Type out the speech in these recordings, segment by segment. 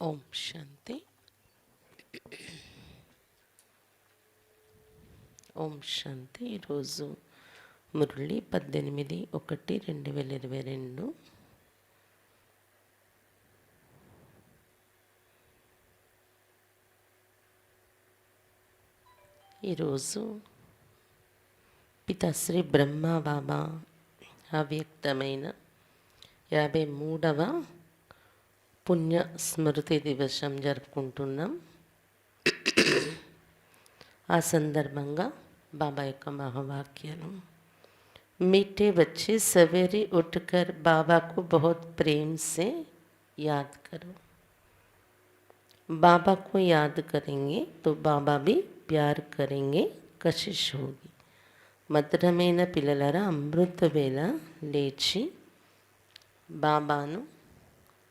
ఓం శాంతి. ఓం శాంతి. ఈరోజు మురళి 18/1/2022. ఈరోజు పితాశ్రీ బ్రహ్మ బాబా అవ్యక్తమైన 53వ పుణ్య స్మృతి దివసం జరుపుకుంటున్నాం. ఆ సందర్భంగా బాబా యొక్క మహావాక్యాలు. मीठे बच्चे सवेरे उठकर बाबा को बहुत प्रेम से याद करो. बाबा को याद करेंगे तो बाबा भी प्यार करेंगे, कशिश होगी. మధురమైన పిల్లలరా, అమృత వేళ లేచి బాబాను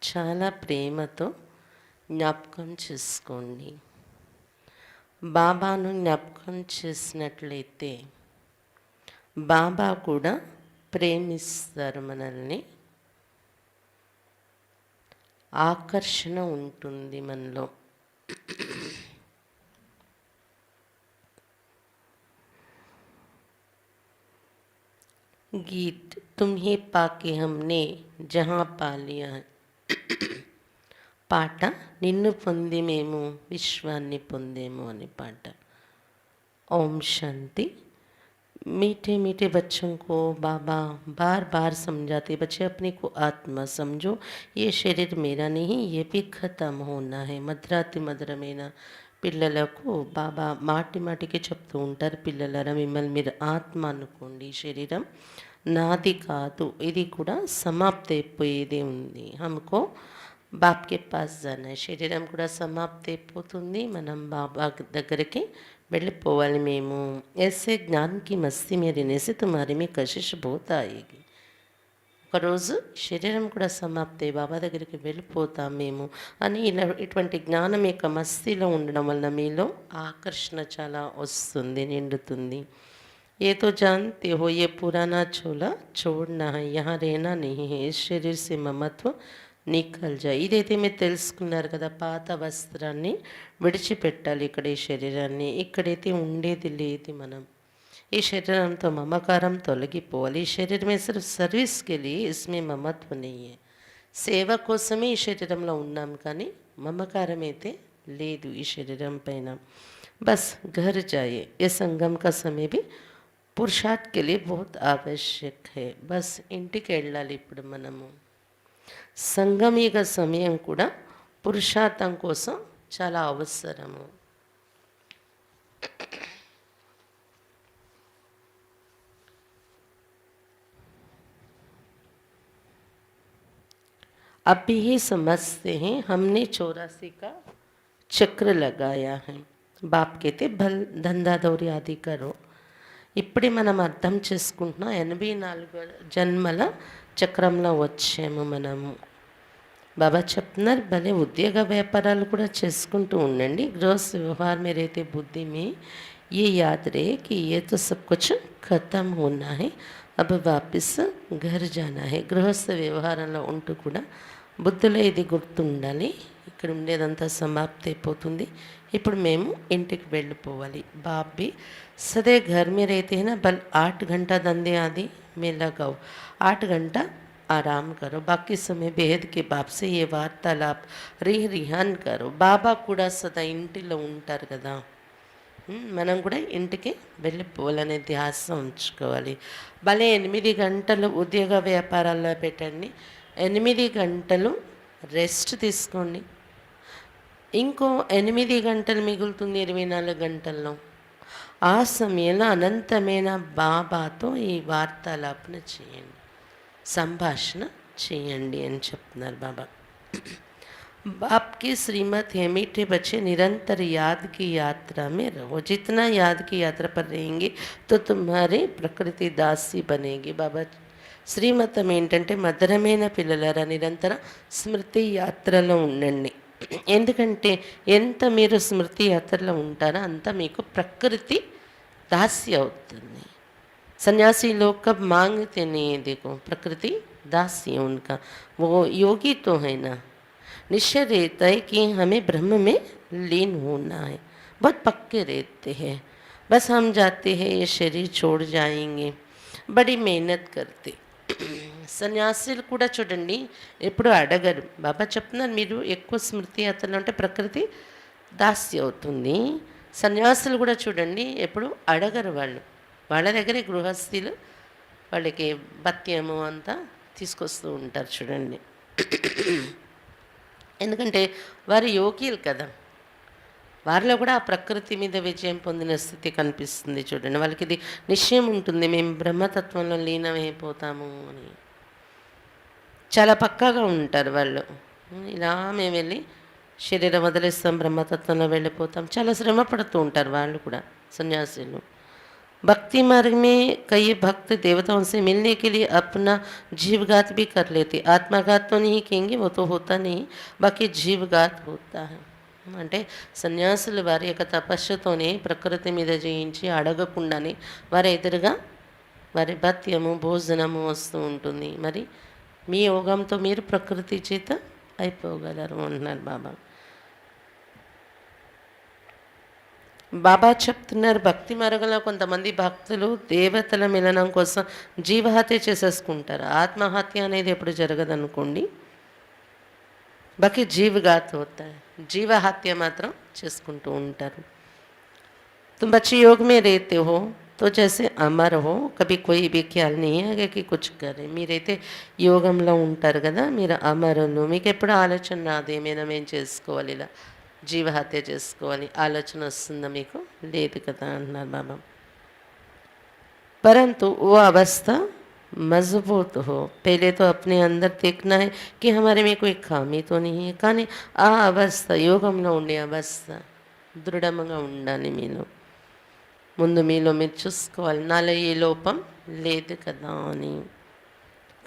చాలా ప్రేమతో జ్ఞాపకం చేసుకోండి. బాబాను జ్ఞాపకం చేసినట్లయితే బాబా కూడా ప్రేమిస్తారు మనల్ని. ఆకర్షణ ఉంటుంది మనలో. గీత్ తుమ్హే పాకే హమ్నే జహా పాలియా. పాట నిన్ను పొంది మేము విశ్వాన్ని పొందేము అని పాట. ఓం శాంతి. मीठे मीठे बच्चों को बाबा बार बार समझाते, बच्चे अपने को आत्मा समझो, ये शरीर मेरा नहीं, ये भी ख़त्म होना है. మధురాతి మధురమైన పిల్లలకు బాబా మాటి మాటికి చెప్తూ ఉంటారు, పిల్లలరా మిమ్మల్ని మీరు ఆత్మ అనుకోండి, శరీరం నాది కాదు, ఇది కూడా సమాప్తి అయిపోయేదే ఉంది. హమ్కో బాప్కే పాస్ జానా, శరీరం కూడా సమాప్తి అయిపోతుంది, మనం బాబా దగ్గరికి వెళ్ళిపోవాలి మేము. ऐसे ज्ञान की मस्ती में रहने से तुम्हारे में कशिश बहुत आएगी. ఒకరోజు శరీరం కూడా సమాప్తి, బాబా దగ్గరికి వెళ్ళిపోతాం మేము అని ఇటువంటి జ్ఞానం యొక్క మస్తీలో ఉండడం వల్ల మీలో ఆకర్షణ చాలా వస్తుంది, నిండుతుంది. ये तो जानते हो ये पुराना चोला छोड़ना है, यहाँ रहना नहीं है, इस शरीर से ममत्व నికల్ జా. ఇదైతే మీరు తెలుసుకున్నారు కదా, పాత వస్త్రాన్ని విడిచిపెట్టాలి, ఇక్కడ ఈ శరీరాన్ని. ఇక్కడైతే ఉండేది లేదు, మనం ఈ శరీరంతో మమకారం తొలగిపోవాలి. ఈ శరీరమే సిర్ఫ్ సర్వీస్కి వెళ్ళి ఇస్మే మమత్వ నెయ్యి, సేవ కోసమే ఈ శరీరంలో ఉన్నాం, కానీ మమకారం అయితే లేదు ఈ శరీరం పైన. బస్ ఘర్ జాయే. ఏ సంగం కా సమయ भी పురుషార్థ్ के लिए बहुत आवश्यक है. బస్ ఇంటికి వెళ్ళాలి ఇప్పుడు మనము. సంగమయుగ సమయం కూడా పురుషార్థం కోసం చాలా అవసరము. अब भी ही समझते हैं हमने 84 का चक्र लगाया है. బాప్ कहते భల్ ధందా దౌరి ఆది కరో. ఇప్పుడే మనం అర్థం చేసుకుంటున్నాం, 84 జన్మల చక్రంలో వచ్చాము మనము. బాబా చెప్తున్నారు, భలే ఉద్యోగ వ్యాపారాలు కూడా చేసుకుంటూ ఉండండి. గృహస్థ వ్యవహాर में रहते बुद्धि में ये याद रहे कि ये तो सब कुछ खत्म होना है, अब वापस घर जाना है. గృహస్థ వ్యవహారంలో ఉంటూ కూడా బుద్ధిలో ఇది గుర్తుండాలి, ఇక్కడ ఉండేదంతా సమాప్తి అయిపోతుంది, ఇప్పుడు మేము ఇంటికి వెళ్ళిపోవాలి. బాప్ भी सदै घर में रहते हैं ना, बल 8 घंटा धंधे आदि में लगाओ, 8 घंटा आराम करो, बाकी समय बेहद के बाप से ये वार्तालाप रिहान करो. బాబా కూడా సదా ఇంటిలో ఉంటారు కదా, మనం కూడా ఇంటికి వెళ్ళిపోవాలనే ధ్యాస ఉంచుకోవాలి. భలే 8 గంటలు ఉద్యోగ వ్యాపారాల్లో పెట్టండి, 8 గంటలు రెస్ట్ తీసుకోండి, ఇంకో 8 గంటలు మిగులుతుంది 24 గంటల్లో. ఆ సమయంలో అనంతమైన బాబాతో ఈ వార్తాలాపన చేయండి, సంభాషణ చేయండి అని చెప్తున్నారు బాబా. बाप की श्रीमत है, मीठे बच्चे निरंतर याद की यात्रा में रहो. जितना याद की यात्रा पर रहेंगे तो तुम्हारी प्रकृति दासी बनेगी. బాబా శ్రీమతం ఏంటంటే, మధురమైన పిల్లలరా నిరంతర స్మృతి యాత్రలో ఉండండి. ఎందుకంటే ఎంత మీరు స్మృతి యాత్రలో ఉంటారో అంత మీకు ప్రకృతి దాసి అవుతుంది. सन्यासी लोग कब मांगते नहीं है, देखो प्रकृति दासी है उनका, वो योगी तो है ना, निश्चय रहता है कि हमें ब्रह्म में लीन होना है, बहुत पक्के रहते हैं। बस हम जाते हैं, ये शरीर छोड़ जाएंगे, బడి మెహనత్ కర్తే. సన్యాసులు కూడా చూడండి ఎప్పుడు అడగరు. బాబా చెప్తున్నారు మీరు ఎక్కువ స్మృతి యాత్రలు అంటే ప్రకృతి దాస్య అవుతుంది. సన్యాసులు కూడా చూడండి ఎప్పుడు అడగరు. వాళ్ళు వాళ్ళ దగ్గరే గృహస్థులు వాళ్ళకి భత్యము అంతా తీసుకొస్తూ ఉంటారు చూడండి. ఎందుకంటే వారు యోగ్యులు కదా, వారిలో కూడా ఆ ప్రకృతి మీద విజయం పొందిన స్థితి కనిపిస్తుంది చూడండి. వాళ్ళకి ఇది నిశ్చయం ఉంటుంది, మేము బ్రహ్మతత్వంలో లీనమైపోతాము అని. చాలా పక్కాగా ఉంటారు వాళ్ళు. ఇలా మేము వెళ్ళి శరీరం వదిలేస్తాం, బ్రహ్మతత్వంలో వెళ్ళిపోతాం, చాలా శ్రమ పడుతూ ఉంటారు వాళ్ళు కూడా సన్యాసులు. भक्ति मार्ग में कई भक्त देवताओं से मिलने के लिए अपना जीवघात भी कर लेते. आत्माघात तो नहीं कहेंगे, वो तो होता नहीं, बाकी जीवघात होता है. అంటే సన్యాసులు వారి యొక్క తపస్సుతోనే ప్రకృతి మీద జయించి అడగకుండానే వారి ఎదురుగా వారి భత్యము భోజనము వస్తూ ఉంటుంది. మరి మీ యోగంతో మీరు ప్రకృతి చేత అయిపోగలరు అంటున్నారు బాబా. బాబా చెప్తున్నారు భక్తి మార్గంలో కొంతమంది భక్తులు దేవతల మిలనం కోసం జీవహత్య చేసేసుకుంటారు. ఆత్మహత్య అనేది ఎప్పుడు జరగదనుకోండి, బాకీ జీవఘాత్ అవుతాయి, జీవహత్య మాత్రం చేసుకుంటూ ఉంటారు. तुम बच्चे योग में रहते हो तो जैसे अमर हो, कभी कोई भी ख्याल नहीं है कि कुछ करे. మీరైతే యోగంలో ఉంటారు కదా, మీరు అమరులు, మీకు ఎప్పుడు ఆలోచన రాదు ఏమైనా మేము చేసుకోవాలి, ఇలా జీవహత్య చేసుకోవాలి ఆలోచన వస్తుందా మీకు? లేదు కదా అంటున్నారు బాబా. परंतु वो अवस्था मजबूत हो, पहले तो अपने अंदर देखना है कि हमारे में कोई खामी तो नहीं है. కానీ ఆ అవస్థ యోగంలో ఉండే అవస్థ దృఢంగా ఉండాలి మీలో. ముందు మీలో మీరు చూసుకోవాలి నాలో ఏ లోపం లేదు కదా అని.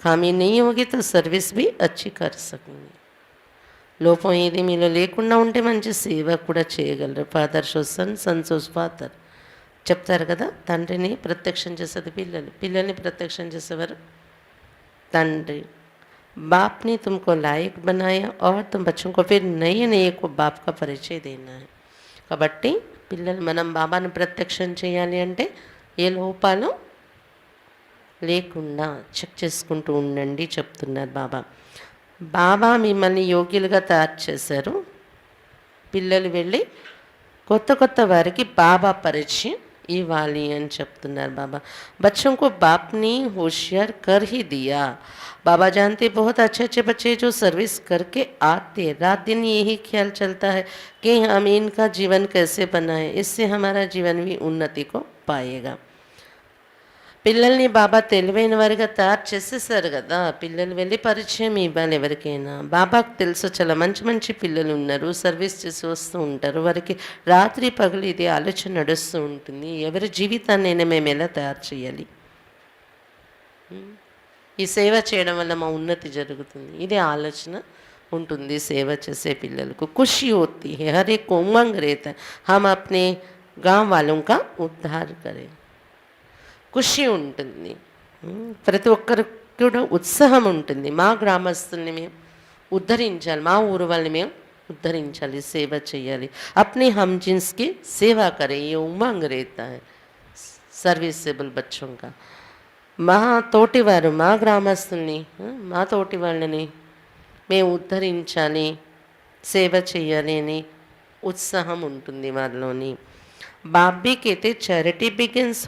खामी नहीं होगी तो सर्विस भी अच्छी कर सकेंगे. లోపం ఏది మీలో లేకుండా ఉంటే మంచి సేవ కూడా చేయగలరు. ఫాదర్ షోసన్ సన్సోస్ ఫాదర్ చెప్తారు కదా, తండ్రిని ప్రత్యక్షం చేసేది పిల్లలు, పిల్లల్ని ప్రత్యక్షం చేసేవారు తండ్రి. बाप ने तुमको लायक बनाया और तुम बच्चों को फिर नए नए को बाप का परिचय देना है. కాబట్టి పిల్లలు మనం బాబాను ప్రత్యక్షం చేయాలి అంటే ఏ లోపాలు లేకుండా చెక్ చేసుకుంటూ ఉండండి చెప్తున్నారు బాబా. బాబా మిమ్మల్ని యోగ్యులుగా తయారు చేశారు. పిల్లలు వెళ్ళి కొత్త కొత్త వారికి బాబా పరిచయం ఇవ్వాలి అని చెప్తున్నారు బాబా. बच्चों को बाप ने होशियार कर ही दिया. बाबा जानते बहुत अच्छे अच्छे बच्चे जो सर्विस करके आते, रात दिन यही ख्याल चलता है कि हम इनका जीवन कैसे बनाएं, इससे हमारा जीवन भी उन्नति को पाएगा. పిల్లల్ని బాబా తెలివైన వారిగా తయారు చేసేసారు కదా, పిల్లలు వెళ్ళి పరిచయం ఇవ్వాలి ఎవరికైనా. బాబాకు తెలుసు చాలా మంచి మంచి పిల్లలు ఉన్నారు, సర్వీస్ చేసి వస్తూ ఉంటారు, వారికి రాత్రి పగలు ఇది ఆలోచన నడుస్తూ ఉంటుంది, ఎవరి జీవితాన్ని మేము ఎలా తయారు చేయాలి, ఈ సేవ చేయడం వల్ల మా ఉన్నతి జరుగుతుంది, ఇదే ఆలోచన ఉంటుంది సేవ చేసే పిల్లలకు. ఖుషి होती है, हर एक को उमंग रहता है हम अपने गाँव वालों का उद्धार करें. ఖుషి ఉంటుంది, ప్రతి ఒక్కరికి కూడా ఉత్సాహం ఉంటుంది. మా గ్రామస్తుల్ని మేము ఉద్ధరించాలి, మా ఊరు వాళ్ళని మేము ఉద్ధరించాలి, సేవ చేయాలి. अपने हम जिन्स की सेवा करें, ये उमंग रहता है सर्विसेबल बच्चों का. మా తోటివారు మా గ్రామస్తుల్ని మా తోటి వాళ్ళని మేము ఉద్ధరించాలి, సేవ చేయాలి అని ఉత్సాహం ఉంటుంది వారిలోని. बाप भी कहते चैरिटी बिगिंस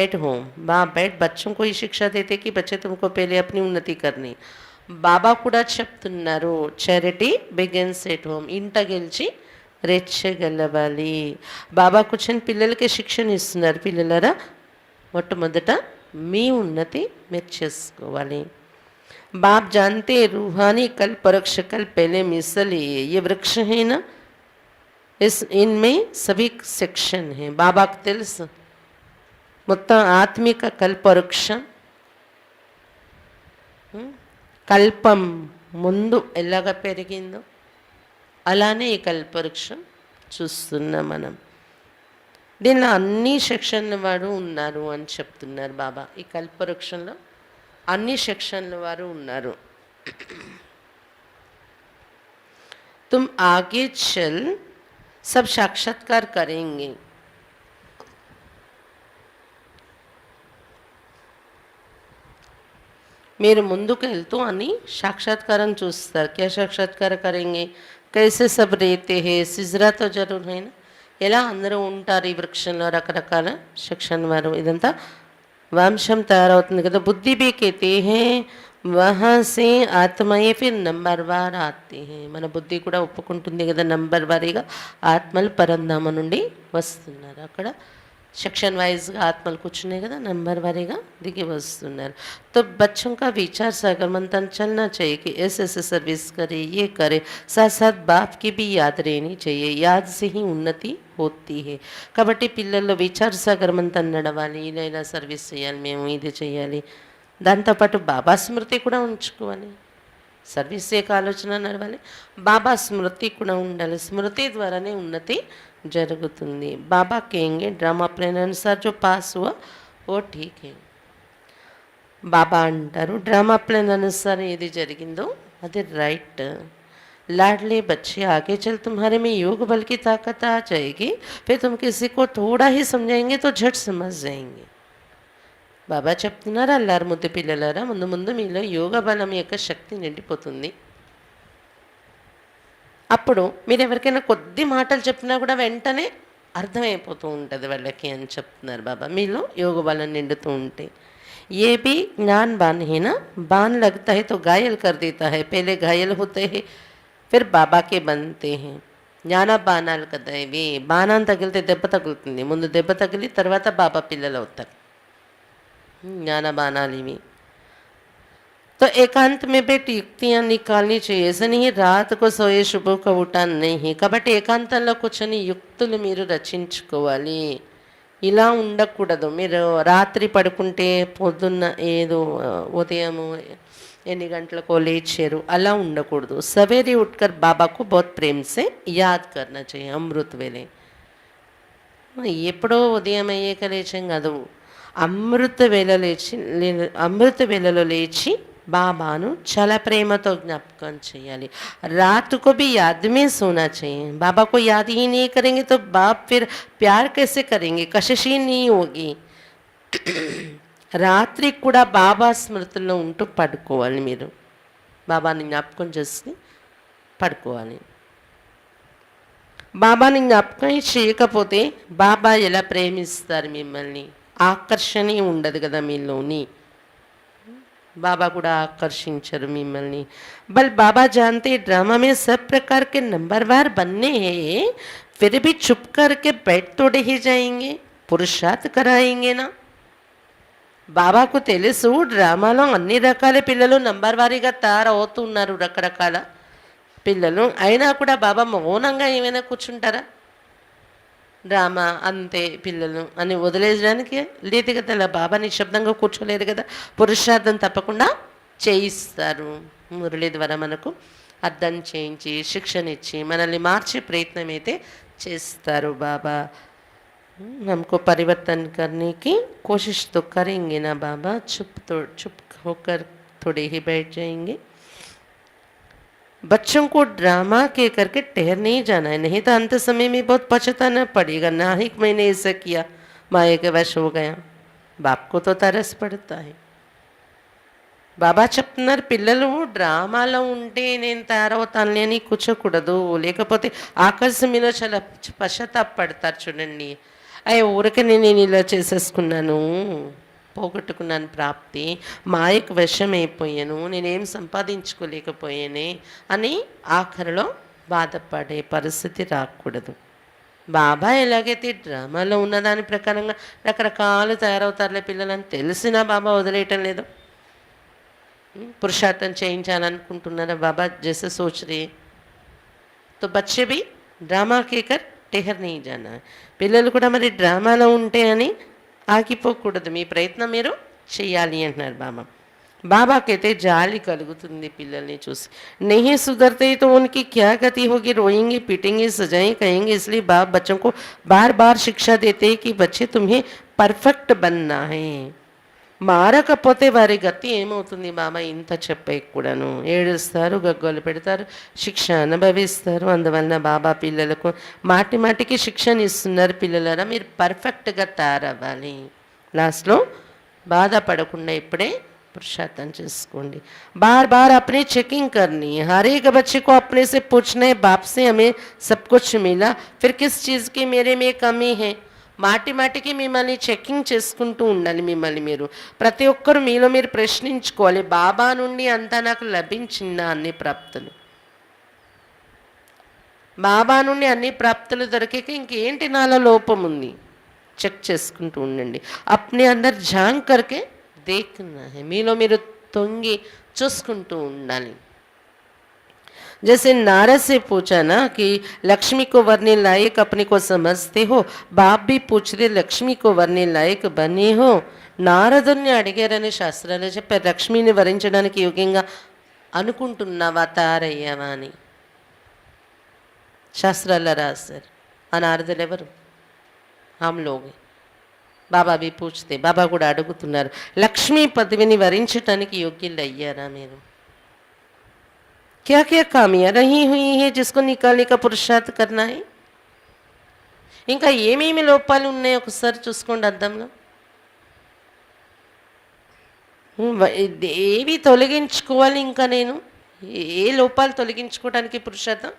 एट होम. बाप बैठ बच्चों को ही शिक्षा देते कि बच्चे तुमको पहले अपनी उन्नति करनी. బాబా కూడా చెప్తున్నారు చారిటీ బిగిన్స్ ఎట్ హోమ్, ఇంట గెలిచి రెచ్చగలవాలి. బాబా కూర్చొని పిల్లలకి శిక్షణ ఇస్తున్నారు, పిల్లలరా మొట్టమొదట మీ ఉన్నతి మీరు చేసుకోవాలి. बाप जानते रूहानी कल परोक्ष कल पहले मिसल ये वृक्ष है ना, इस इनमें सभी सेक्शन हैं. బాబాకు తెలుసు మొత్తం ఆత్మిక కల్పవృక్షం కల్పం ముందు ఎలాగ పెరిగిందో అలానే ఈ కల్పవృక్షం చూస్తున్నాం మనం. దీనిలో అన్ని సెక్షన్ల వారు ఉన్నారు అని చెప్తున్నారు బాబా. ఈ కల్పవృక్షంలో అన్ని సెక్షన్ల వారు ఉన్నారు. तुम आगे चल सब साक्षात्कार करेंगे। మీరు ముందుకు వెళ్తూ అని సాక్షాత్కారం చూస్తారు। क्या साक्षात्कार करेंगे? कैसे सब रहते हैं? సిజ్రా తో జరూర్ है ना, ఎలా అందరూ ఉంటారు ఈ వృక్షంలో, రకరకాల సెక్షన్ వారు ఇదంతా వంశం తయారవుతుంది కదా। బుద్ధి भी कहते हैं वहाँ से ఆత్మయే ఫిర్ నంబర్ వార్ ఆతే हैं। మన బుద్ధి కూడా ఒప్పుకుంటుంది కదా, నంబర్ వారీగా ఆత్మలు పరంధామ నుండి వస్తున్నారు। అక్కడ सेक्शन वाइज आत्मल कुछ नहीं कदा, नंबर वारीगा दिखे वस्तुన్నారు। तो बच्चों का विचार सागर मंथन चलना चाहिए कि ऐसे ऐसे सर्विस करे, ये करे। साथ साथ बाप की भी याद रहनी चाहिए, याद से ही उन्नति होती है। కాబట్టి పిల్లల్లో విచార సాగర్ మంతన్ నడవాలి, ఇలా ఇలా సర్వీస్ చేయాలి, మేము ఇది చేయాలి, దాంతోపాటు బాబా స్మృతి కూడా ఉంచుకోవాలి। సర్వీస్ యొక్క ఆలోచన నడవాలి, బాబా స్మృతి కూడా ఉండాలి। స్మృతి ద్వారానే ఉన్నతి జరుగుతుంది। బాబా कहेंगे ड्रामा प्लान अनुसार जो पास हुआ वो ठीक है। బాబా అంటారు డ్రామా ప్లాన్ అనుసాर ఏది జరిగిందో అది రైట్। लाडले बच्चे आगे चल तुम्हारे में योग बल की ताकत आ जाएगी, फिर तुम किसी को थोड़ा ही समझाएंगे तो झट समझ जाएंगे। బాబా చెప్తున్నారు అల్లారు ముద్దు పిల్లలారా, ముందు ముందు మీలో యోగ బలం యొక్క శక్తి నిండిపోతుంది। అప్పుడు మీరు ఎవరికైనా కొద్ది మాటలు చెప్పినా కూడా వెంటనే అర్థమైపోతూ ఉంటుంది వాళ్ళకి అని చెప్తున్నారు బాబా। మీలో యోగ బలం నిండుతూ ఉంటే ये भी ज्ञान बान है ना, बान लगता है तो घायल कर देता है, पहले घायल होते हैं फिर बाबा के बनते हैं। జ్ఞాన బాణాలు కదా ఇవి, బాణం తగిలితే దెబ్బ తగులుతుంది, ముందు దెబ్బ తగిలి తర్వాత బాబా పిల్లలు అవుతారు। జ్ఞాన బాణాలు ఇవి। तो एकांत में बेट युक्तियाँ निकालनी चाहिए, ऐसा नहीं रात को सोए शुभ को उठा नहीं। కాబట్టి ఏకాంతంలో కూర్చొని యుక్తులు మీరు రచించుకోవాలి। ఇలా ఉండకూడదు, మీరు రాత్రి పడుకుంటే పొద్దున్న ఏదో ఉదయము ఎన్ని గంటలకో లేచారు అలా ఉండకూడదు। सवेरे उठकर बाबा को बहुत प्रेम से याद करना चाहिए। అమృత్ వేళ ఎప్పుడో ఉదయం అయ్యాక లేచాం కాదు, అమృత వేళలో లేచి బాబాను చాలా ప్రేమతో జ్ఞాపకం చేయాలి। रात को भी याद में सोना चाहिए। बाबा को याद ही नहीं करेंगे तो बाप फिर प्यार कैसे करेंगे, कशिश ही नहीं होगी। రాత్రి కూడా బాబా స్మృతిలో ఉంటూ పడుకోవాలి, మీరు బాబాని జ్ఞాపకం చేసి పడుకోవాలి। బాబాని జ్ఞాపకం చేయకపోతే బాబా ఎలా ప్రేమిస్తారు మిమ్మల్ని, ఆకర్షణ ఉండదు కదా మీలోని, बाबा కూడా ఆకర్షించరు మిమ్మల్ని। बल बाबा जानते ड्रामा में सब प्रकार के नंबरवार बनने हैं, फिर भी चुप करके बैठ तोड़े ही जाएंगे, पुरुषार्थ कराएंगे ना। బాబాకు తెలుసు డ్రామాలో అన్ని రకాల పిల్లలు నంబర్ వారీగా తయారవుతున్నారు, రకరకాల పిల్లలు, అయినా కూడా బాబా మౌనంగా ఏమైనా కూర్చుంటారా? డ్రామా అంతే పిల్లలు అని వదిలేయడానికి లేదు కదా, అలా బాబా నిశ్శబ్దంగా కూర్చోలేరు కదా, పురుషార్థం తప్పకుండా చేయిస్తారు। మురళి ద్వారా మనకు అర్థం చేయించి శిక్షణ ఇచ్చి మనల్ని మార్చే ప్రయత్నం అయితే చేస్తారు బాబా। हमको परिवर्तन करने की कोशिश तो करेंगे ना बाबा, चुप होकर थोड़े ही बैठ जाएंगे। बच्चों को ड्रामा के करके ठहर नहीं जाना है, नहीं तो अंत समय में बहुत पछताना पड़ेगा, ना ही मैंने ऐसा किया माया के वश हो गया। बाप को तो तरस पड़ता है। బాబా చెప్తున్నారు పిల్లలు డ్రామాలో ఉంటే నేను తయారవుతానులే అని కూర్చోకూడదు, లేకపోతే ఆకర్షణ మీలో చాలా పశ్చాత్తాపడతారు చూడండి। అయ్యే ఊరికే నేను ఇలా చేసేసుకున్నాను, పోగొట్టుకున్నాను ప్రాప్తి, మాయకు వశం అయిపోయాను, నేనేం సంపాదించుకోలేకపోయానే అని ఆఖరిలో బాధపడే పరిస్థితి రాకూడదు। బాబా ఎలాగైతే డ్రామాలో ఉన్నదాని ప్రకారంగా రకరకాలు తయారవుతారులే పిల్లలని తెలిసినా బాబా వదిలేయటం లేదు। पुरुषार्थन చేయించాలనుకుంటున్నారా బాబా जैसे सोच रहे, तो बच्चे भी ड्रामा के कर ठहर नहीं जाना। పిల్లలు కూడా మరి డ్రామాలో ఉంటే అని ఆగిపోకూడదు, మీ ప్రయత్నం మీరు చేయాలి అంటున్నారు బాబా। బాబాకైతే జాలి కలుగుతుంది పిల్లల్ని చూసి। नहीं सुधरते तो उनकी क्या गति होगी, रोएंगे पीटेंगे सजाएं कहेंगे। इसलिए बाप बच्चों को बार बार शिक्षा देते हैं कि बच्चे तुम्हें परफेक्ट बनना है। మారకపోతే వారి గతి ఏమవుతుంది బాబా? ఇంత చెప్పే కూడాను ఏడుస్తారు, గగ్గోలు పెడతారు, శిక్ష అనుభవిస్తారు. అందువలన బాబా పిల్లలకు మాటి మాటికి శిక్షణ ఇస్తున్నారు. పిల్లలరా మీరు పర్ఫెక్ట్గా తయారవ్వాలి. లాస్ట్లో బాధపడకుండా ఇప్పుడే पुरुषार्थन చేసుకోండి. बार बार अपनी चेकिंग करनी है. हर एक बच्चे को अपने से पूछना है, बाप से हमें सब कुछ मिला, फिर किस चीज़ की मेरे में कमी है. మాటి మాటికి మిమ్మల్ని చెకింగ్ చేసుకుంటూ ఉండాలి. మిమ్మల్ని మీరు ప్రతి ఒక్కరు మీలో మీరు ప్రశ్నించుకోవాలి, బాబా నుండి అంతా నాకు లభించిందా అన్ని ప్రాప్తులు? బాబా నుండి అన్ని ప్రాప్తులు దొరికాక ఇంకేంటి నాలో లోపం ఉంది చెక్ చేసుకుంటూ ఉండండి. అప్నే అందరు జాంగ్ కర్కే देखना है. మీలో మీరు తొంగి చూసుకుంటూ ఉండాలి. जैसे नारद से पूछा ना कि लक्ष्मी को वरने लायक अपने को समझते हो, बाप भी पूछते लक्ष्मी को वरने लायक बने हो. నారదుని అడిగారని శాస్త్రాలు చెప్పారు, లక్ష్మిని వరించడానికి యోగ్యంగా అనుకుంటున్నావా, తారయ్యావా అని శాస్త్రాల్లో రాశారు. ఆ నారదులు ఎవరు? हम लोग. బాబా भी पूछते, బాబా కూడా అడుగుతున్నారు, లక్ష్మీ పదవిని వరించటానికి యోగ్యులు అయ్యారా మీరు? क्या क्या खामियां रही हुई है जिसको निकालने का पुरुषार्थ करना है. ఇంకా ఏమేమి లోపాలు ఉన్నాయో ఒకసారి చూసుకోండి అద్దంలో. ఏవి తొలగించుకోవాలి? ఇంకా నేను ఏ లోపాలు తొలగించుకోవడానికి పురుషార్థం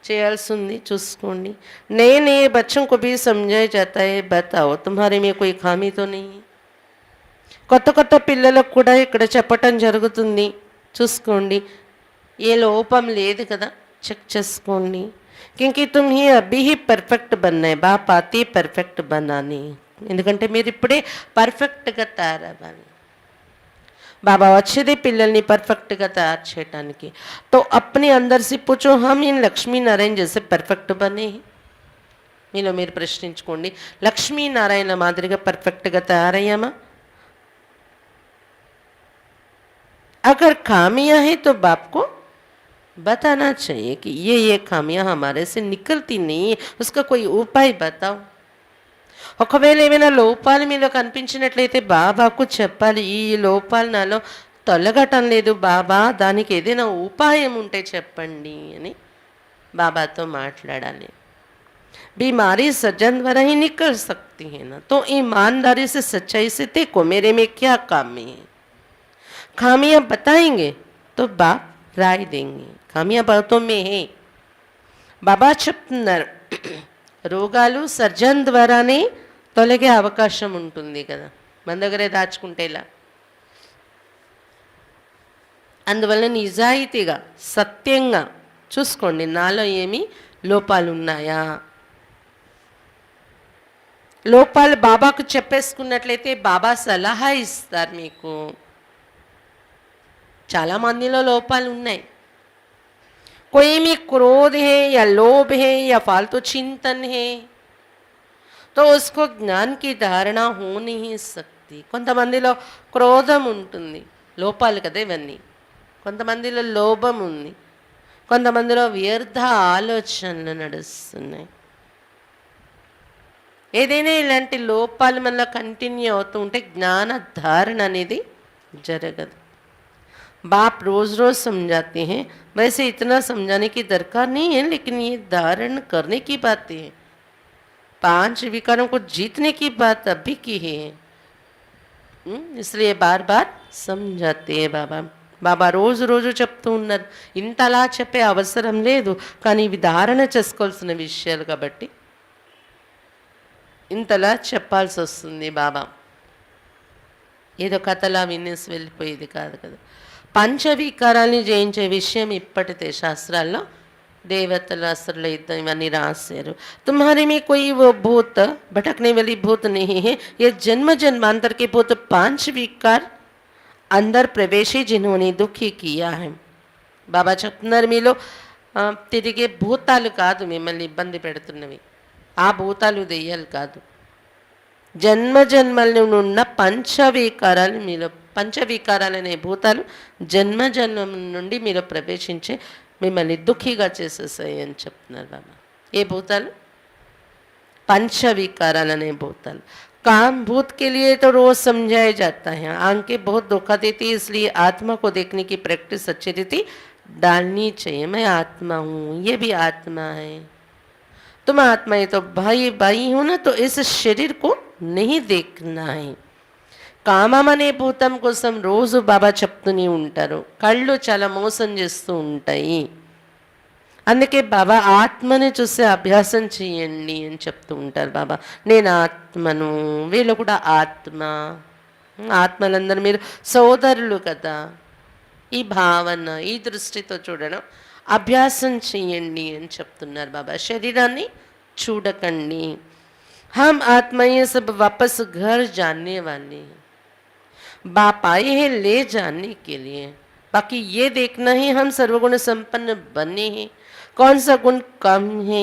చేయాల్సి ఉంది చూసుకోండి. नए नए बच्चों को भी समझाया जाता है, बताओ तुम्हारे में कोई खामी तो नहीं. కొత్త కొత్త పిల్లలకు కూడా ఇక్కడ చెప్పటం జరుగుతుంది, చూసుకోండి. ఏ లోపం లేదు కదా, చెక్ చేసుకోండి. क्योंकि तुम ही अभी ही परफेक्ट बनना है, बाप आती परफेक्ट बनानी. ఎందుకంటే మీరు ఇప్పుడే పర్ఫెక్ట్గా తయారవ్వాలి. బాబా వచ్చేది పిల్లల్ని పర్ఫెక్ట్గా తయారు చేయటానికి. तो अपने अंदर से पूछो, हम इन लक्ष्मी नारायण जैसे परफेक्ट बने. మీలో మీరు ప్రశ్నించుకోండి, లక్ష్మీనారాయణ మాదిరిగా పర్ఫెక్ట్గా తయారయ్యామా? अगर खामियां हैं तो बाप को बताना चाहिए कि ये खामियां हमारे से निकलती नहीं है, उसका कोई उपाय बताओ. ఒకవేళ ఏమైనా లోపాలు మీలో కనిపించినట్లయితే బాబాకు చెప్పాలి, ఈ లోపాలు నాలో తొలగటం లేదు బాబా, దానికి ఏదైనా ఉపాయం ఉంటే చెప్పండి అని బాబాతో మాట్లాడాలి. बीमारी सज्जन द्वारा ही निकल सकती है ना, तो ईमानदारी से सच्चाई से देखो मेरे में क्या खामी है. खामियां बताएंगे तो बाप राय देंगे. खामियां बातों में है. बाबा చెప్తున్నారు, రోగాలు సర్జన్ ద్వారానే తొలగే అవకాశం ఉంటుంది కదా, మన దగ్గరే దాచుకుంటే ఇలా. అందువల్ల నిజాయితీగా సత్యంగా చూసుకోండి, నాలో ఏమి లోపాలు ఉన్నాయా. లోపాలు బాబాకు చెప్పేసుకున్నట్లయితే బాబా సలహా ఇస్తారు మీకు. చాలామందిలో లోపాలు ఉన్నాయి. कोई में क्रोध है या लोभ है या फालतू चिंतन है तो उसको ज्ञान की धारणा हो नहीं सकती. కొంతమందిలో క్రోధం ఉంటుంది, లోపాలు కదా ఇవన్నీ. కొంతమందిలో లోభం ఉంది, కొంతమందిలో వ్యర్థ ఆలోచనలు నడుస్తున్నాయి. ఏదైనా ఇలాంటి లోపాలు మళ్ళీ కంటిన్యూ అవుతూ ఉంటే జ్ఞాన ధారణ అనేది జరగదు. बाप रोज़ रोज़ समझाते हैं, वैसे इतना समझाने की दरकार नहीं है, लेकिन ये धारण करने की बातें हैं. 5 विकारों को जीतने की बात अभी की है, इसलिए बार बार समझाते हैं बाबा. బాబా రోజు రోజు చెప్తూ ఉన్నారు, ఇంతలా చెప్పే అవసరం లేదు, కానీ ఇవి ధారణ చేసుకోవాల్సిన విషయాలు కాబట్టి ఇంతలా చెప్పాల్సి వస్తుంది. బాబా ఏదో కథలా వినేసి వెళ్ళిపోయేది కాదు కదా. పంచవికారాల్ని జయించే విషయం ఇప్పటితే శాస్త్రాల్లో देवतल असुर इवన్నీ రాశారు. तुम्हारे में कोई वो भूत भटकने वाली भूत नहीं है, ये जन्म जन्मांतर के भूत 5 विकार अंदर प्रवेशी जिन्होंने दुखी किया है. బాబా చెప్తున్నారు, మీలో తిరిగే భూతాలు కాదు మిమ్మల్ని ఇబ్బంది పెడుతున్నవి, ఆ భూతాలు దెయ్యాలు కాదు. జన్మ జన్మల ఉన్న పంచవికారాలు మీలో, పంచవికారాలనే భూతాలు జన్మ జన్మ నుండి మీరు ప్రవేశించే మిమ్మల్ని దుఃఖిగా చేసేసాయి అని చెప్తున్నారు బాబా. ఏ భూతాలు? పంచవికారాలనే భూతాలు. काम भूत के लिए तो रोज समझाया जाता है, आंखें बहुत धोखा देती है, इसलिए आत्मा को देखने की प्रैक्टिस अच्छी रीति डालनी चाहिए। मैं आत्मा हूँ, ये भी आत्मा है, तुम आत्मा है, तो भाई भाई हो ना, तो इस शरीर को नहीं देखना है। కామమనే భూతం కోసం రోజు బాబా చెప్తూనే ఉంటారు, కళ్ళు చాలా మోసం చేస్తూ ఉంటాయి, అందుకే బాబా ఆత్మని చూసే అభ్యాసం చేయండి అని చెప్తూ ఉంటారు బాబా. నేను ఆత్మను, వీళ్ళు కూడా ఆత్మ, ఆత్మలందరూ మీరు సోదరులు కదా, ఈ భావన ఈ దృష్టితో చూడడం అభ్యాసం చేయండి అని చెప్తున్నారు బాబా. శరీరాన్ని చూడకండి. हम आत्मा ये सब वापस घर जाने वाले हैं, बाप आए हैं ले जाने के लिए, बाकी ये देखना है हम सर्वगुण संपन्न बने हैं, कौन सा गुण कम है.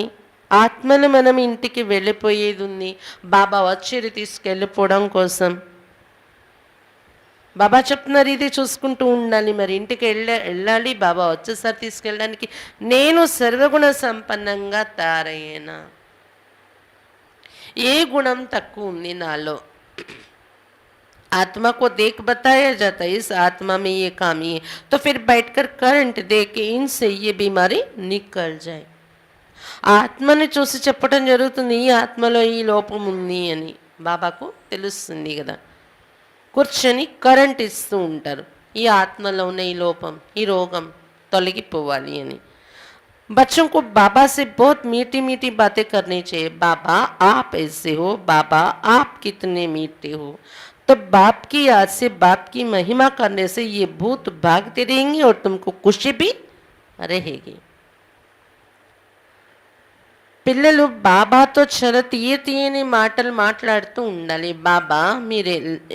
ఆత్మను మనం ఇంటికి వెళ్ళిపోయేది ఉంది, బాబా వచ్చేది తీసుకెళ్ళిపోవడం కోసం. బాబా చెప్తున్నారు ఇది చూసుకుంటూ ఉండాలి, మరి ఇంటికి వెళ్ళాలి, బాబా వచ్చేసారి తీసుకెళ్ళడానికి నేను సర్వగుణ సంపన్నంగా తయారయ్యేనా, ఏ గుణం తక్కువ ఉంది నాలో. आत्मा को देख बताया जाता है, इस आत्मा में ये खामी है, तो फिर बैठकर करंट दे के इनसे ये बीमारी निकल जाए. ఆత్మని చూసి చెప్పడం జరుగుతుంది, ఈ ఆత్మలో ఈ లోపం ఉంది అని బాబాకు తెలుస్తుంది కదా. కూర్చొని కరెంట్ ఇస్తూ ఉంటారు, ఈ ఆత్మలో ఉన్న ఈ లోపం ఈ రోగం తొలగిపోవాలి అని. बच्चों को बाबा से बहुत मीठी मीठी बातें करनी चाहिए. बाबा आप ऐसे हो, बाबा आप कितने मीठे हो. तो बाप की याद से बाप की महिमा करने से ये भूत भागते रहेंगे और तुमको खुशी भी रहेगी. పిల్లలు బాబాతో చాలా తీయని మాటలు మాట్లాడుతూ ఉండాలి. బాబా మీరు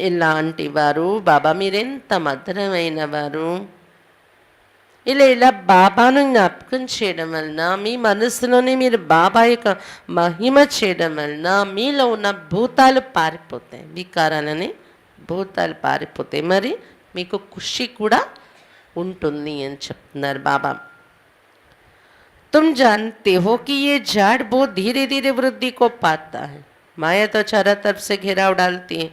ఎలాంటి వారు, బాబా మీరెంత మధురమైన వారు, ఇలా బాబాను జ్ఞాపకం చేయడం వలన మీ మనసులోనే మీరు బాబా యొక్క మహిమ చేయడం వలన మీలో ఉన్న భూతాలు పారిపోతాయి, వికారాలని భూతాలు పారిపోతాయి, మరి మీకు ఖుషి కూడా ఉంటుంది అని చెప్తున్నారు బాబా. तुम जानते हो कि ये झाड़ बहुत धीरे धीरे वृद्धि को पाता है, माया तो चारों तरफ से घेराव डालती है,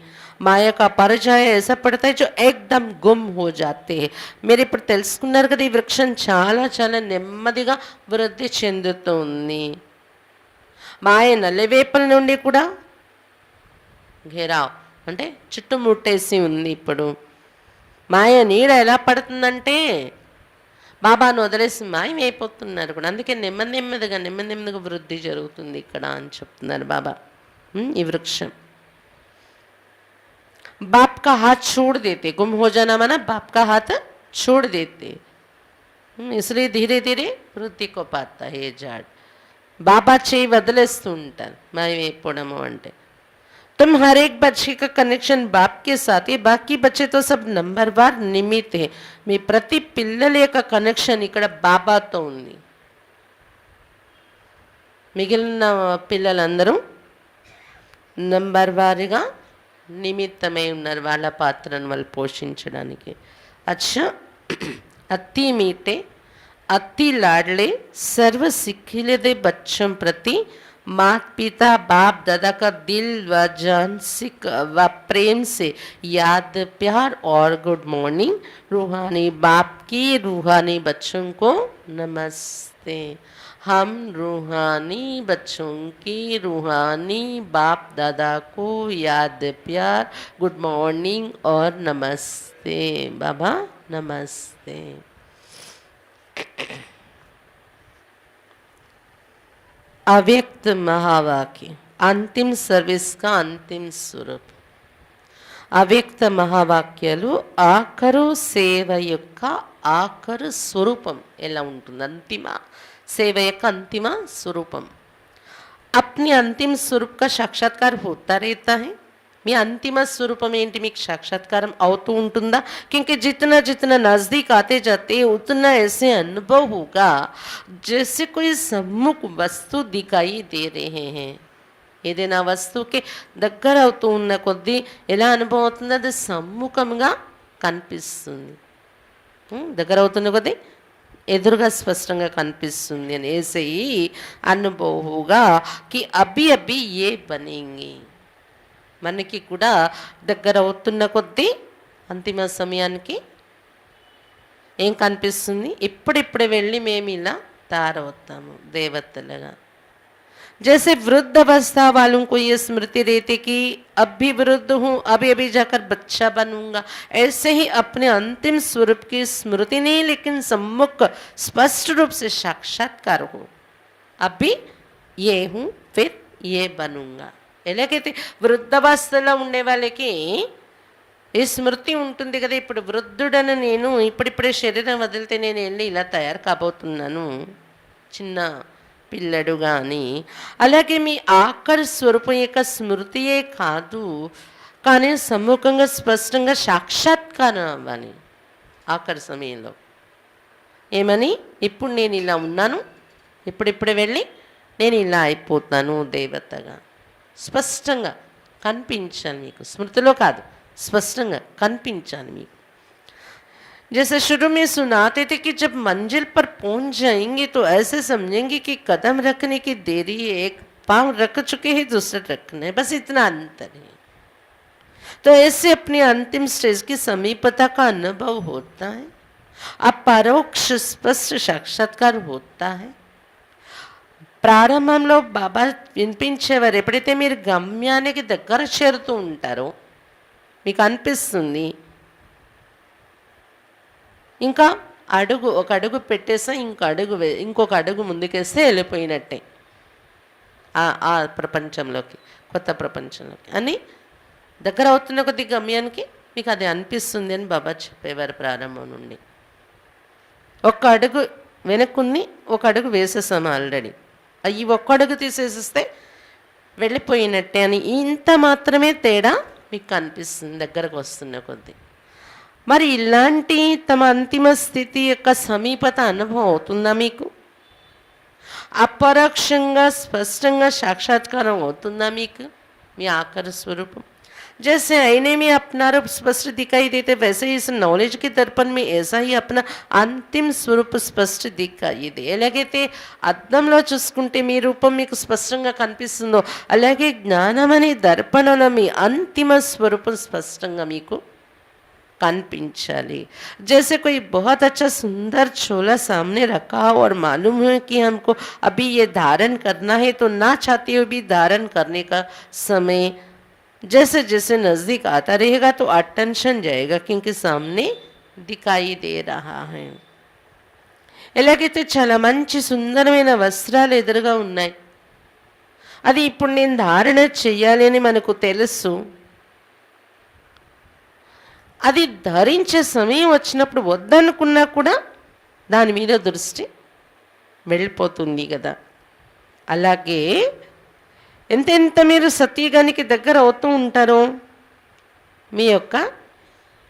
మాయ का परछाया ऐसा पड़ता है जो एकदम गुम हो जाते हैं. మీరు ఇప్పుడు తెలుసుకున్నారు కదా, ఈ వృక్షం చాలా చాలా నెమ్మదిగా వృద్ధి చెందుతుంది. మాయ నలువైపుల నుండి కూడా ఘేరావ్ అంటే చుట్టుముట్టేసి ఉంది. ఇప్పుడు మాయ నీడ ఎలా పడుతుందంటే బాబాను వదిలేసి మాయమైపోతున్నారు కూడా, అందుకే నెమ్మదిగా వృద్ధి జరుగుతుంది ఇక్కడ అని చెప్తున్నారు బాబా. ఈ వృక్షం बाप का हाथ छोड़ देते, गुम हो जाना माना बाप का हाथ छोड़ देते, इसलिए धीरे धीरे वृद्धि को पाता है ये झाड़. बाबा చేయి వదిలేస్తూ ఉంటారు మాయమైపోవడము అంటే. तुम हर एक बच्चे का कनेक्शन बाप के साथ है, बाकी बच्चे तो सब नंबरवार निमित्त है. మీ ప్రతి పిల్లల యొక్క కనెక్షన్ ఇక్కడ బాబాతో ఉంది, మిగిలిన పిల్లలందరూ నంబర్ వారీగా నిమిత్తమై ఉన్నారు వాళ్ళ పాత్రను వాళ్ళు పోషించడానికి. अच्छा अति मीठे अति लाडले सर्व सिखिले दे बच्चों प्रति माता पिता बाप दादा का दिल व जान सिख व प्रेम से याद प्यार और गुड मॉर्निंग. रूहानी बाप की रूहानी बच्चों को नमस्ते. हम रूहानी बच्चों की रूहानी बाप दादा को याद प्यार गुड मॉर्निंग और नमस्ते. बाबा नमस्ते. अव्यक्त महावाक्य अंतिम सर्विस का अंतिम स्वरूप. అవ్యక్త మహావాక్యాలు ఆఖరు సేవ యొక్క ఆఖరు స్వరూపం ఎలా ఉంటుంది, అంతిమ సేవ యొక్క అంతిమ స్వరూపం. अपने अंतिम स्वरूप का साक्षात्कार होता रहता है. మీ అంతిమ స్వరూపం ఏంటి, మీకు సాక్షాత్కారం అవుతూ ఉంటుందా? क्योंकि जितना जितना नज़दीक आते जाते उतना ऐसे अनुभव होगा जैसे कोई सम्मुख वस्तु दिखाई दे रहे हैं. ఏదైనా వస్తువుకి దగ్గర అవుతూ ఉన్న కొద్దీ ఎలా అనుభవం అవుతుంది, అది సమ్ముఖంగా కనిపిస్తుంది. దగ్గర అవుతున్న కొద్దీ ఎదురుగా స్పష్టంగా కనిపిస్తుంది అని. ऐसे ही अनुभव होगा कि अभी अभी ये बनेंगे. మనకి కూడా దగ్గర అవుతున్న కొద్దీ అంతిమ సమయానికి ఏం కనిపిస్తుంది, ఇప్పుడిప్పుడే వెళ్ళి మేము ఇలా తయారవుతాము దేవతలుగా. जैसे वृद्ध अवस्था वालों को ये स्मृति रहती कि अब भी वृद्ध हूँ, अभी अभी जाकर बच्चा बनूंगा, ऐसे ही अपने अंतिम स्वरूप की स्मृति नहीं लेकिन सम्मुख स्पष्ट रूप से साक्षात्कार हो. अभी ये हूँ फिर ये बनूंगा. ఎలాగైతే వృద్ధావస్థలో ఉండే వాళ్ళకి ఈ స్మృతి ఉంటుంది కదా, ఇప్పుడు వృద్ధుడని నేను ఇప్పుడిప్పుడే శరీరం వదిలితే నేను వెళ్ళి ఇలా తయారు కాబోతున్నాను చిన్న పిల్లడు కానీ, అలాగే మీ ఆఖరి స్వరూపం యొక్క స్మృతియే కాదు కానీ సమ్ముఖంగా స్పష్టంగా సాక్షాత్కారం అవ్వాలి ఆఖరి సమయంలో. ఏమని, ఇప్పుడు నేను ఇలా ఉన్నాను, ఇప్పుడిప్పుడే వెళ్ళి నేను ఇలా అయిపోతాను దేవతగా. స్పష్టంగా కనిపించాలి మీకు, స్మృతిలో కాదు, స్పష్టంగా కనిపించాలి మీకు. जैसे शुरू में सुनाते थे कि जब मंजिल पर पहुंच जाएंगे तो ऐसे समझेंगे कि कदम रखने की देरी है, एक पांव रख चुके हैं दूसरा रखना है, बस इतना अंतर है. तो ऐसे अपने अंतिम स्टेज की समीपता का अनुभव होता है, अब परोक्ष स्पष्ट साक्षात्कार होता है. ప్రారంభంలో బాబా వినిపించేవారు, ఎప్పుడైతే మీరు గమ్యానికి దగ్గర చేరుతూ ఉంటారో మీకు అనిపిస్తుంది ఇంకా అడుగు, ఒక అడుగు పెట్టేస్తే ఇంకొక అడుగు ముందుకేస్తే వెళ్ళిపోయినట్టే ఆ ప్రపంచంలోకి, కొత్త ప్రపంచంలోకి అని దగ్గర అవుతున్న కొద్ది గమ్యానికి మీకు అది అనిపిస్తుంది అని బాబా చెప్పేవారు ప్రారంభం నుండి. ఒక్క అడుగు వెనక్కుంది, ఒక అడుగు వేసేసాము ఆల్రెడీ, ఈ ఒక్క అడుగు తీసేసిస్తే వెళ్ళిపోయినట్టే అని ఇంత మాత్రమే తేడా మీకు కనిపిస్తుంది దగ్గరకు వస్తున్న కొద్దీ. మరి ఇలాంటి తమ అంతిమ స్థితి యొక్క సమీపత అనుభవం అవుతుందా మీకు? అపరోక్షంగా స్పష్టంగా సాక్షాత్కారం అవుతుందా మీకు మీ ఆఖరి స్వరూపం? जैसे आईने में अपना रूप स्पष्ट दिखाई देते वैसे ही इस नॉलेज के दर्पण में ऐसा ही अपना अंतिम స్వరూప స్పష్ట दिखाई दे. ఎలాగైతే అద్దంలో చూసుకుంటే మీ రూపం మీకు స్పష్టంగా కనిపిస్తుందో అలాగే జ్ఞానం అనే దర్పణలో మీ అంతిమ స్వరూపం స్పష్టంగా మీకు కనిపించాలి. जैसे कोई बहुत अच्छा सुंदर चोला सामने रखा हो और मालूम है कि हमको अभी ये धारण करना है तो ना चाहते हुए भी धारण करने का समय जैसे जैसे नज़दीक आता रहेगा तो अटेंशन जाएगा क्योंकि सामने दिखाई दे रहा है. ఎలాగైతే చాలా మంచి సుందరమైన వస్త్రాలు ఎదురుగా ఉన్నాయి, అది ఇప్పుడు నేను ధారణ చెయ్యాలి అని మనకు తెలుసు, అది ధరించే సమయం వచ్చినప్పుడు వద్దనుకున్నా కూడా దాని మీద దృష్టి వెళ్ళిపోతుంది కదా. అలాగే ఎంతెంత మీరు సత్యగానికి దగ్గర అవుతూ ఉంటారో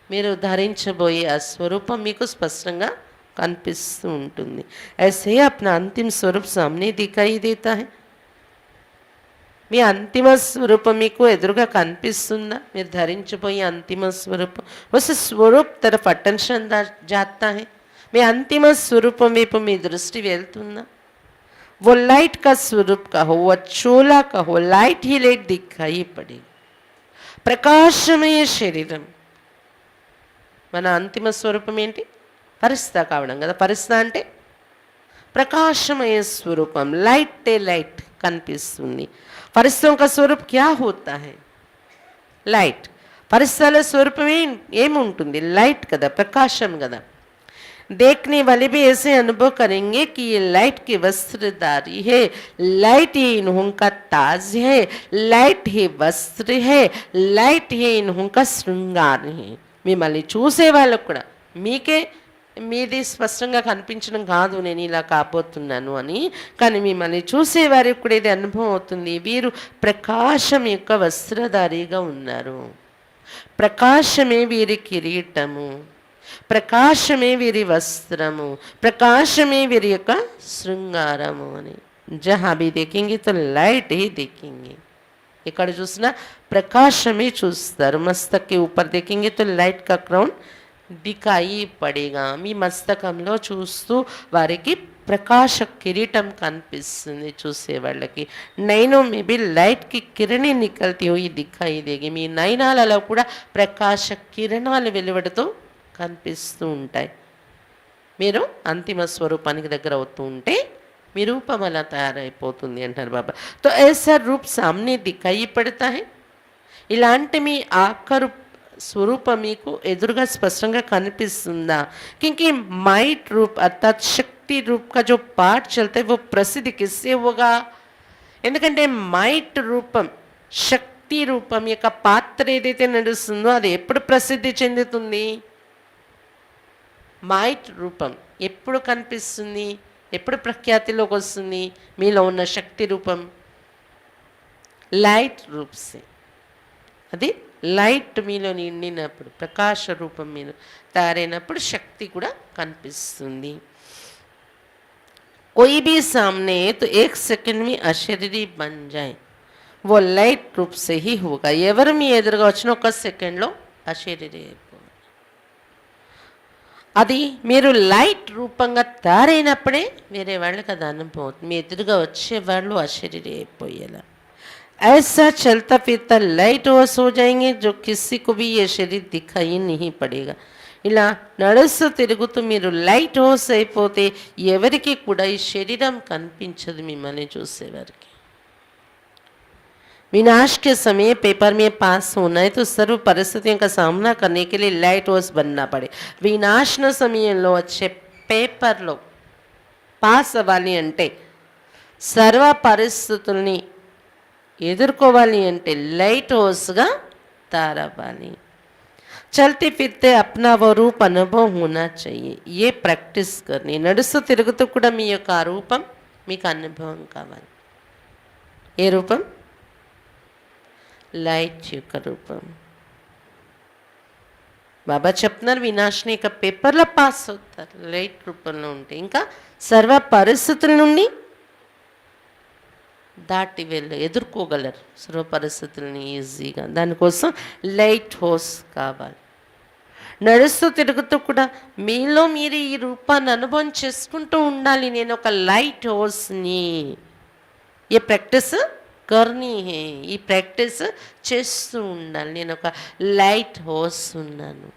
మీరు ధరించబోయే ఆ స్వరూపం మీకు స్పష్టంగా కనిపిస్తూ ఉంటుంది. ऐसे अपना अंतिम स्वरूप सामने दिखाई देता है. మీ అంతిమ స్వరూపం మీకు ఎదురుగా కనిపిస్తుందా? మీరు ధరించబోయే అంతిమ స్వరూపం उस स्वरूप तरफ अटेंशन जाता है. మీ అంతిమ స్వరూపం వైపు మీ దృష్టి వెళ్తుందా? वो लाइट का स्वरूप का हो, वो चोला का हो, लाइट ही लाइट दिखाई पड़ेगी. ప్రకాశమయ శరీరం మన అంతిమ స్వరూపం ఏంటి? పరిస్థ కావడం కదా. పరిస్థ అంటే ప్రకాశమయ స్వరూపం, లైట్ కనిపిస్తుంది. పరిస్థం का स्वरूप क्या होता है? లైట్. పరిస్థల స్వరూపం ఏముంటుంది? లైట్ కదా, ప్రకాశం కదా. देखने वाले भी ऐसे अनुभव करेंगे कि ये लाइट की वस्त्रधारी है, लाइट ही इन्हों का ताज है, लाइट ही वस्त्र है, लाइट ही इन्हों का श्रृंगार है. మిమ్మల్ని చూసే వాళ్ళకు కూడా మీకే మీది స్పష్టంగా కనిపించడం కాదు నేను ఇలా కాబోతున్నాను అని, కానీ మిమ్మల్ని చూసే వారికి కూడా ఇది అనుభవం అవుతుంది, వీరు ప్రకాశం యొక్క వస్త్రధారిగా ఉన్నారు, ప్రకాశమే వీరి కిరీటము, ప్రకాశమే వీరి వస్త్రము, ప్రకాశమే వీరి యొక్క శృంగారము అని. జహా भी देखेंगे तो लाइट ही देखेंगे. ఇక్కడ చూసినా ప్రకాశమే చూస్తారు. మస్తక్ के ऊपर देखेंगे तो लाइट का क्राउन दिखाई पड़ेगा. మీ మస్తకంలో చూస్తూ వారికి ప్రకాశ కిరీటం కనిపిస్తుంది చూసే వాళ్ళకి. నైనోं में भी लाइट की किरणें निकलती हुई दिखाई देगी. మీ నయనాలలో కూడా ప్రకాశ కిరణాలు వెలువడుతూ కనిపిస్తూ ఉంటాయి. మీరు అంతిమ స్వరూపానికి దగ్గర అవుతూ ఉంటే మీ రూపం అలా తయారైపోతుంది అంటారు బాబా. तो ऐसा रूप सामने दिखाई पड़ता है. ఇలాంటి మీ ఆఖరు స్వరూపం మీకు ఎదురుగా స్పష్టంగా కనిపిస్తుందా? क्योंकि माइट रूप अर्थात शक्ति रूप का जो पाठ चलता है वो प्रसिद्ध किससे होगा? ఎందుకంటే మైట్ రూపం శక్తి రూపం యొక్క పాత్ర ఏదైతే నడుస్తుందో అది ఎప్పుడు ప్రసిద్ధి చెందుతుంది? మైట్ రూపం ఎప్పుడు కనిపిస్తుంది, ఎప్పుడు ప్రఖ్యాతిలోకి వస్తుంది? మీలో ఉన్న శక్తి రూపం లైట్ రూప్సే. అది లైట్ మీలో నిండినప్పుడు, ప్రకాశ రూపం మీరు తయారైనప్పుడు శక్తి కూడా కనిపిస్తుంది. कोई भी सामने तो एक सेकंड में अशरीरी बन जाए वो लाइट रूप से ही होगा. ఎవరు మీ ఎదురుగా వచ్చిన ఒక సెకండ్లో అశరీరి అయిపోవాలి. అది మీరు లైట్ రూపంగా తయారైనప్పుడే వేరే వాళ్ళకి అది అనుభవం అవుతుంది. మీ ఎదురుగా వచ్చే వాళ్ళు అశరీరి అయిపోయేలా. ऐसा चलता फिरता लाइट वॉश हो जाएंगे जो किसी को भी ये शरीर दिखाई नहीं पड़ेगा. ఇలా నడుస్తూ తిరుగుతూ మీరు లైట్ హౌస్ అయిపోతే ఎవరికి కూడా ఈ శరీరం కనిపించదు మిమ్మల్ని చూసేవారికి. विनाश के समय पेपर में पास होना है तो सर्व परिस्थितियों का सामना करने के लिए लाइट हाउस बनना पड़े. వినాశన సమయంలో వచ్చే పేపర్లో పాస్ అవ్వాలి అంటే, సర్వ పరిస్థితుల్ని ఎదుర్కోవాలి అంటే లైట్ హౌస్గా తయారవ్వాలి. चलते फिरते अपना वो रूप अनुभव होना चाहिए. ये प्रैक्टिस करनी. నడుస్తూ తిరుగుతూ కూడా మీ యొక్క ఆ రూపం మీకు అనుభవం కావాలి. ఏ రూపం? లైట్ యొక్క రూపం. బాబా చెప్తున్నారు వినాశని యొక్క పేపర్లో పాస్ అవుతారు లైట్ రూపంలో ఉంటే. ఇంకా సర్వ పరిస్థితుల నుండి దాటి వెళ్ళి ఎదుర్కోగలరు సర్వ పరిస్థితులని ఈజీగా. దానికోసం లైట్ హౌస్ కావాలి. నడుస్తూ తిరుగుతూ కూడా మీలో మీరు ఈ రూపాన్ని అనుభవం చేసుకుంటూ ఉండాలి. నేను ఒక లైట్ హౌస్ని. ఏ ప్రాక్టీస్ కర్నీ హే. ఈ ప్రాక్టీస్ చేస్తూ ఉండాలి. నేను ఒక లైట్ హౌస్ ఉన్నాను,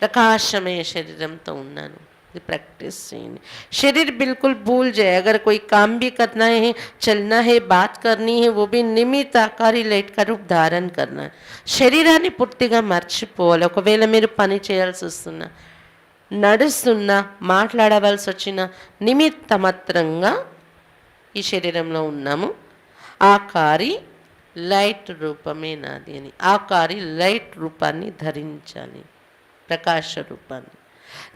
ప్రకాశమయ శరీరంతో ఉన్నాను. ఇది ప్రాక్టీస్ చేయండి. शरीर बिल्कुल भूल जाए. अगर कोई काम भी करना है, चलना है, बात करनी है, वो भी निमित्त आकारी లైట్ का रूप धारण करना. శరీరాన్ని పూర్తిగా మర్చిపోవాలి. ఒకవేళ మీరు పని చేయాల్సి వస్తున్నా, నడుస్తున్నా, మాట్లాడవలసి వచ్చిన నిమిత్త మాత్రంగా ఈ శరీరంలో ఉన్నాము. ఆకారి లైట్ రూపమే నాది అని. ఆకారి లైట్ రూపాన్ని ధరించాలి, ప్రకాశ రూపాన్ని.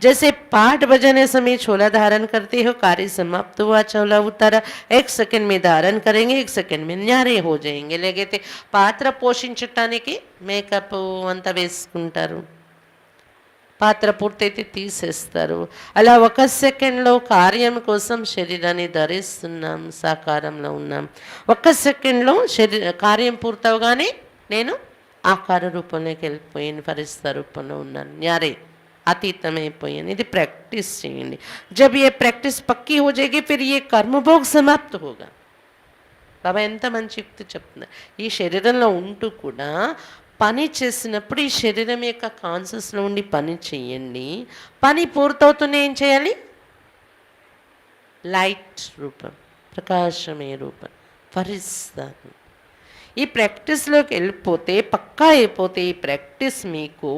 जैसे पाठ बजाने समय छोला धारण करते हो, कार्य समाप्त हुआ, छोला उतारा, 1 सेकंड में धारण करेंगे, 1 सेकंड में न्यारे हो जाएंगे. లేకపోతే పాత్ర పోషించటానికి మేకప్ అంతా వేసుకుంటారు, పాత్ర పూర్తయితే తీసేస్తారు. అలా 1 సెకండ్లో కార్యం కోసం శరీరాన్ని ధరిస్తున్నాం, సాకారంలో ఉన్నాం. 1 సెకండ్లో కార్యం పూర్తవగానే నేను ఆకార రూపంలోకి వెళ్ళిపోయాను, పరిస్థితి రూపంలో ఉన్నాను, న్యారే అతీతమైపోయాను. ఇది ప్రాక్టీస్ చేయండి. जब ये प्रैक्टिस पक्की हो जाएगी फिर ये कर्मभोग समाप्त होगा. బాబా ఎంత మంచి యుక్తి చెప్తున్నారు. ఈ శరీరంలో ఉంటూ కూడా పని చేసినప్పుడు ఈ శరీరం యొక్క కాన్షియస్లో ఉండి పని చేయండి. పని పూర్తవుతూనే ఏం చేయాలి? లైట్ రూపం, ప్రకాశమయ రూపం భరిస్తాను. ఈ ప్రాక్టీస్లోకి వెళ్ళిపోతే పక్కా అయిపోతే ఈ ప్రాక్టీస్ మీకు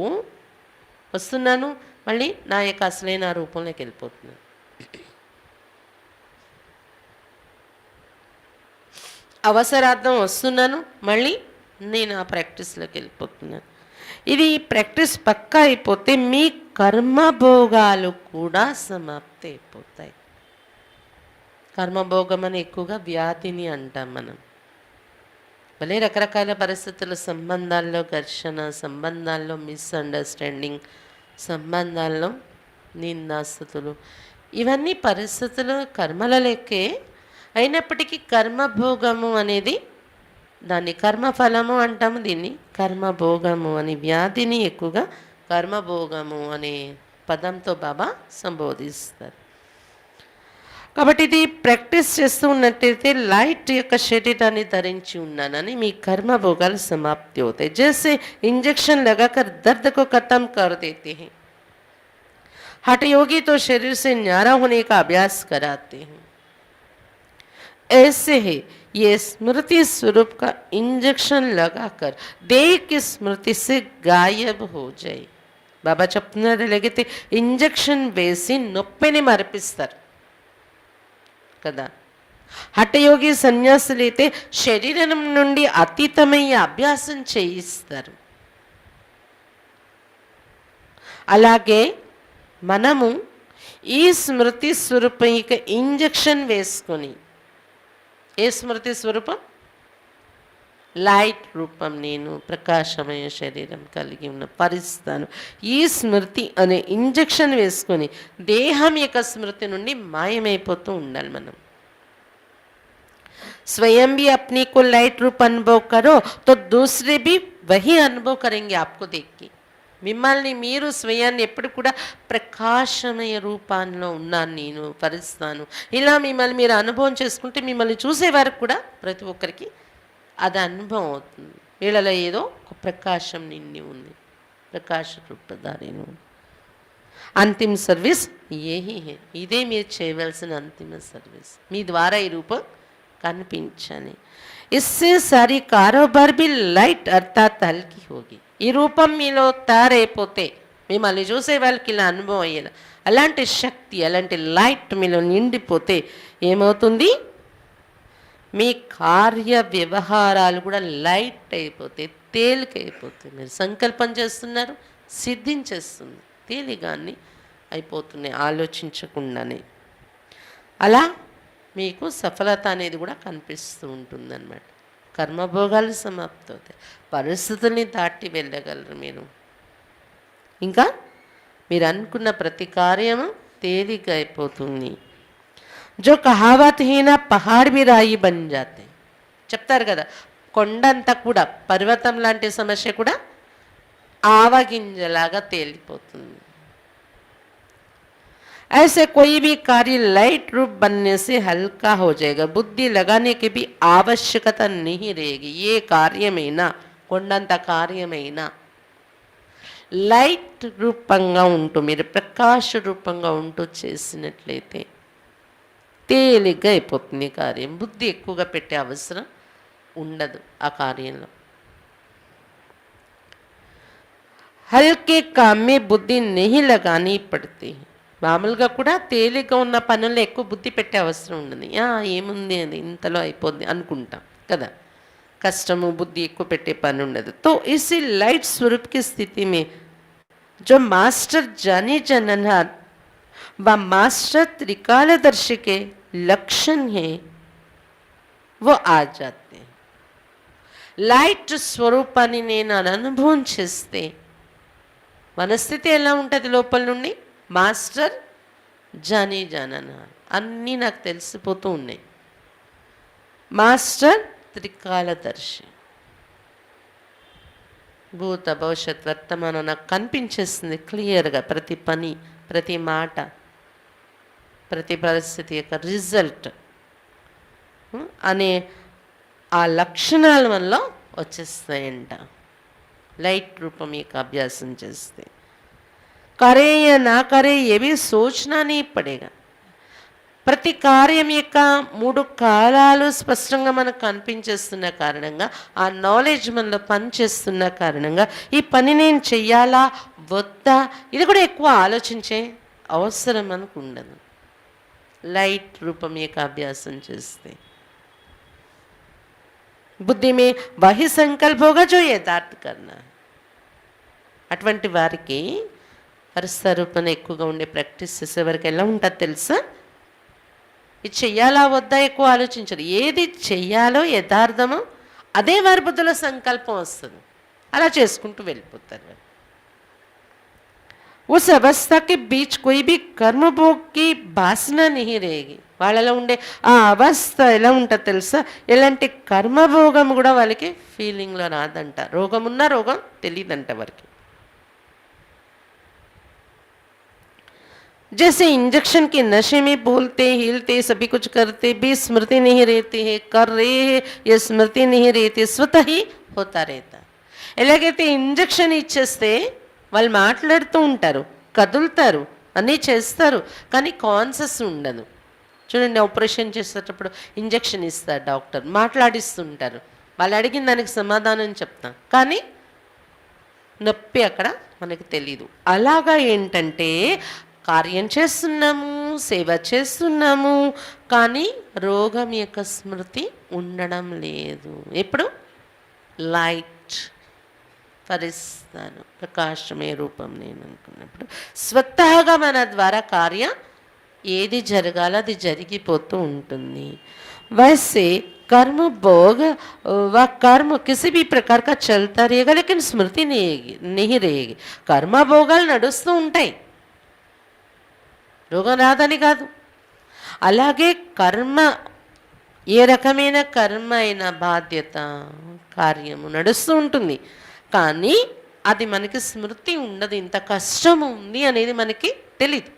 వస్తున్నాను, మళ్ళీ నా యొక్క అసలైన రూపంలోకి వెళ్ళిపోతున్నాను. అవసరార్థం వస్తున్నాను, మళ్ళీ నేను ఆ ప్రాక్టీస్లోకి వెళ్ళిపోతున్నాను. ఇది ప్రాక్టీస్ పక్కా అయిపోతే మీ కర్మభోగాలు కూడా సమాప్తి అయిపోతాయి. కర్మభోగం అని ఎక్కువగా వ్యాధిని అంటాం మనం. భలే రకరకాల పరిస్థితులు, సంబంధాల్లో ఘర్షణ, సంబంధాల్లో మిస్అండర్స్టాండింగ్, సంబంధాల్లో నిందాస్తుతులు, ఇవన్నీ పరిస్థితులు కర్మల లెక్కే. అయినప్పటికీ కర్మభోగము అనేది, దాన్ని కర్మఫలము అంటాము, దీన్ని కర్మభోగము అని. వ్యాధిని ఎక్కువగా కర్మభోగము అనే పదంతో బాబా సంబోధిస్తారు. కాబట్టి ఇది ప్రాక్టీస్ చేస్తూ ఉన్నట్టయితే లైట్ యొక్క శరీరాన్ని ధరించి ఉన్నానని మీ కర్మ భోగాలు समाप्ति होते हैं. जैसे इंजेक्शन लगाकर दर्द को खत्म कर देते हैं, हठ योगी तो शरीर से न्यारा होने का अभ्यास कराते हैं. ऐसे ही ये स्मृति स्वरूप का इंजेक्शन लगाकर देह की स्मृति से गायब हो जाए. బాబా చెప్తున్నారు, లేకపోతే ఇంజెక్షన్ వేసి నొప్పిని మరిపిస్తారు కదా. హఠయోగి సన్యాసులైతే శరీరం నుండి అతీతమయ్యే అభ్యాసం చేయిస్తారు. అలాగే మనము ఈ స్మృతి స్వరూపం ఇక ఇంజెక్షన్ వేసుకొని, ఏ స్మృతి స్వరూపం? లైట్ రూపం, నేను ప్రకాశమయ శరీరం కలిగి ఉన్న పరిస్థాను. ఈ స్మృతి అనే ఇంజెక్షన్ వేసుకొని దేహం యొక్క స్మృతి నుండి మాయమైపోతూ ఉండాలి మనం. स्वयं भी अपने को लाइट रूप अनुभव करो तो दूसरे भी वही अनुभव करेंगे आपको देख के. మిమ్మల్ని మీరు స్వయాన్ని ఎప్పుడు కూడా ప్రకాశమయ రూపాల్లో ఉన్నాను, నేను పరిస్తాను, ఇలా మిమ్మల్ని మీరు అనుభవం చేసుకుంటే మిమ్మల్ని చూసేవారు కూడా ప్రతి ఒక్కరికి అది అనుభవం అవుతుంది. వీళ్ళలో ఏదో ఒక ప్రకాశం నిండి ఉంది, ప్రకాశ రూపధారిని. అంతిమ సర్వీస్ ఏహీ హే, ఇదే మీరు చేయవలసిన అంతిమ సర్వీస్. మీ ద్వారా ఈ రూపం కనిపించాలి. ఇస్సే సారీ కారోబార్ బి లైట్ అర్థాత్ హల్కి హోగి. ఈ రూపం మీలో తయారైపోతే మిమ్మల్ని చూసే వాళ్ళకి ఇలా అనుభవం అయ్యేలా, అలాంటి శక్తి, అలాంటి లైట్ మీలో నిండిపోతే ఏమవుతుంది? మీ కార్య వ్యవహారాలు కూడా లైట్ అయిపోతాయి, తేలికైపోతాయి. మీరు సంకల్పం చేస్తున్నారు, సిద్ధించేస్తుంది, తేలిగాన్ని అయిపోతున్నాయి ఆలోచించకుండానే. అలా మీకు సఫలత అనేది కూడా కనిపిస్తూ ఉంటుందన్నమాట. కర్మభోగాలు సమాప్తి అవుతాయి, పరిస్థితుల్ని దాటి వెళ్ళగలరు మీరు. ఇంకా మీరు అనుకున్న ప్రతి కార్యము తేలిక అయిపోతుంది. జో కహావత్ హీనా పహాడ్ బి రాయి బన్ జాతే. చెప్తారు కదా, కొండంతా కూడా, పర్వతం లాంటి సమస్య కూడా ఆవగింజలాగా తేలిపోతుంది. ऐसे कोई भी कार्य लाइट रूप बनने से हल्का हो जाएगा, बुद्धि लगाने की भी आवश्यकता नहीं रहेगी. ये కార్యమైనా, కొండంత కార్యమైనా లైట్ రూపంగా ఉంటూ, మీరు ప్రకాశ రూపంగా ఉంటూ చేసినట్లయితే తేలిగ్గా అయిపోతుంది కార్యం. బుద్ధి ఎక్కువగా పెట్టే అవసరం ఉండదు ఆ కార్యంలో. हल्के काम में बुद्धि नहीं लगानी पड़ती. మామూలుగా కూడా తేలిగ్గా ఉన్న పనుల్లో ఎక్కువ బుద్ధి పెట్టే అవసరం ఉండదు. ఏముంది అది ఇంతలో అయిపోద్ది అనుకుంటాం కదా. కష్టము, బుద్ధి ఎక్కువ పెట్టే పని ఉండదు. तो इसी लाइट स्वरूप की स्थिति में जो मास्टर जाने जननहार व मास्टर त्रिकालदर्शी के लक्षण है वो आ जाते हैं. లైట్ స్వరూపాన్ని నేను అనుభవం చేస్తే మన స్థితి ఎలా ఉంటుంది? లోపల నుండి మాస్టర్ జానీ జాననా, అన్నీ నాకు తెలిసిపోతూ ఉన్నాయి. మాస్టర్ త్రికాలదర్శి, భూత భవిష్యత్ వర్తమానం నాకు కనిపించేస్తుంది క్లియర్గా. ప్రతి పని, ప్రతి మాట, ప్రతి పరిస్థితి యొక్క రిజల్ట్ అనే ఆ లక్షణాల వల్ల వచ్చేస్తాయంట లైట్ రూపం యొక్క అభ్యాసం చేస్తే. करे या ना करे ये भी सोचना नहीं पड़ेगा. ప్రతి కార్యం యొక్క 3 కాలాలు స్పష్టంగా మనకు కనిపించేస్తున్న కారణంగా, ఆ నాలెడ్జ్ మనలో పనిచేస్తున్న కారణంగా ఈ పని నేను చెయ్యాలా వద్దా ఇది కూడా ఎక్కువ ఆలోచించే అవసరం మనకు ఉండదు లైట్ రూపం యొక్క అభ్యాసం చేస్తే. బుద్ధి మే వహి సంకల్ప హోగా జో యథార్థ కర్నా. అటువంటి వారికి పరిస్థరూపణ ఎక్కువగా ఉండే ప్రాక్టీస్ చేసేవారికి ఎలా ఉంటుంది తెలుసా? ఇది చెయ్యాలా వద్దా ఎక్కువ ఆలోచించరు. ఏది చెయ్యాలో యథార్థమో అదే వారి బుద్ధిలో సంకల్పం వస్తుంది, అలా చేసుకుంటూ వెళ్ళిపోతారు. उस अवस्था के बीच कोई भी कर्मभोग की वासना नहीं रहेगी. వాళ్ళలో ఉండే ఆ అవస్థ ఎలా ఉంటుంది తెలుసా? ఎలాంటి కర్మభోగం కూడా వాళ్ళకి ఫీలింగ్లో రాదంట. రోగం ఉన్నా రోగం తెలియదంట వారికి. जैसे इंजेक्शन के नशे में बोलते हिलते सभी कुछ करते भी स्मृति नहीं रहती है, कर रहे हैं ये स्मृति नहीं रहती, स्वतः ही होता रहता. ఎలాగైతే ఇంజెక్షన్ ఇచ్చేస్తే వాళ్ళు మాట్లాడుతూ ఉంటారు, కదులుతారు, అన్నీ చేస్తారు, కానీ కాన్షియస్ ఉండదు. చూడండి, ఆపరేషన్ చేసేటప్పుడు ఇంజెక్షన్ ఇస్తారు డాక్టర్, మాట్లాడిస్తుంటారు, వాళ్ళు అడిగిన దానికి సమాధానం చెప్తాం, కానీ నొప్పి అక్కడ మనకు తెలీదు. అలాగా ఏంటంటే కార్యం చేస్తున్నాము, సేవ చేస్తున్నాము, కానీ రోగం యొక్క స్మృతి ఉండడం లేదు. ఎప్పుడు లైట్ పరిస్తాను, ప్రకాశమే రూపం నేను అనుకున్నప్పుడు స్వతహాగా మన ద్వారా కార్యం ఏది జరగాలో అది జరిగిపోతూ ఉంటుంది. वैसे कर्म भोग व कर्म किसी भी प्रकार का चलता रहेगा, लेकिन स्मृति नहीं रहेगी. कर्म భోగాలు నడుస్తూ ఉంటాయి, రోగం రాదని కాదు. అలాగే కర్మ, ఏ రకమైన కర్మ అయినా బాధ్యత కార్యము నడుస్తూ ఉంటుంది, కానీ అది మనకి స్మృతి ఉండదు. ఇంత కష్టం ఉంది అనేది మనకి తెలీదు,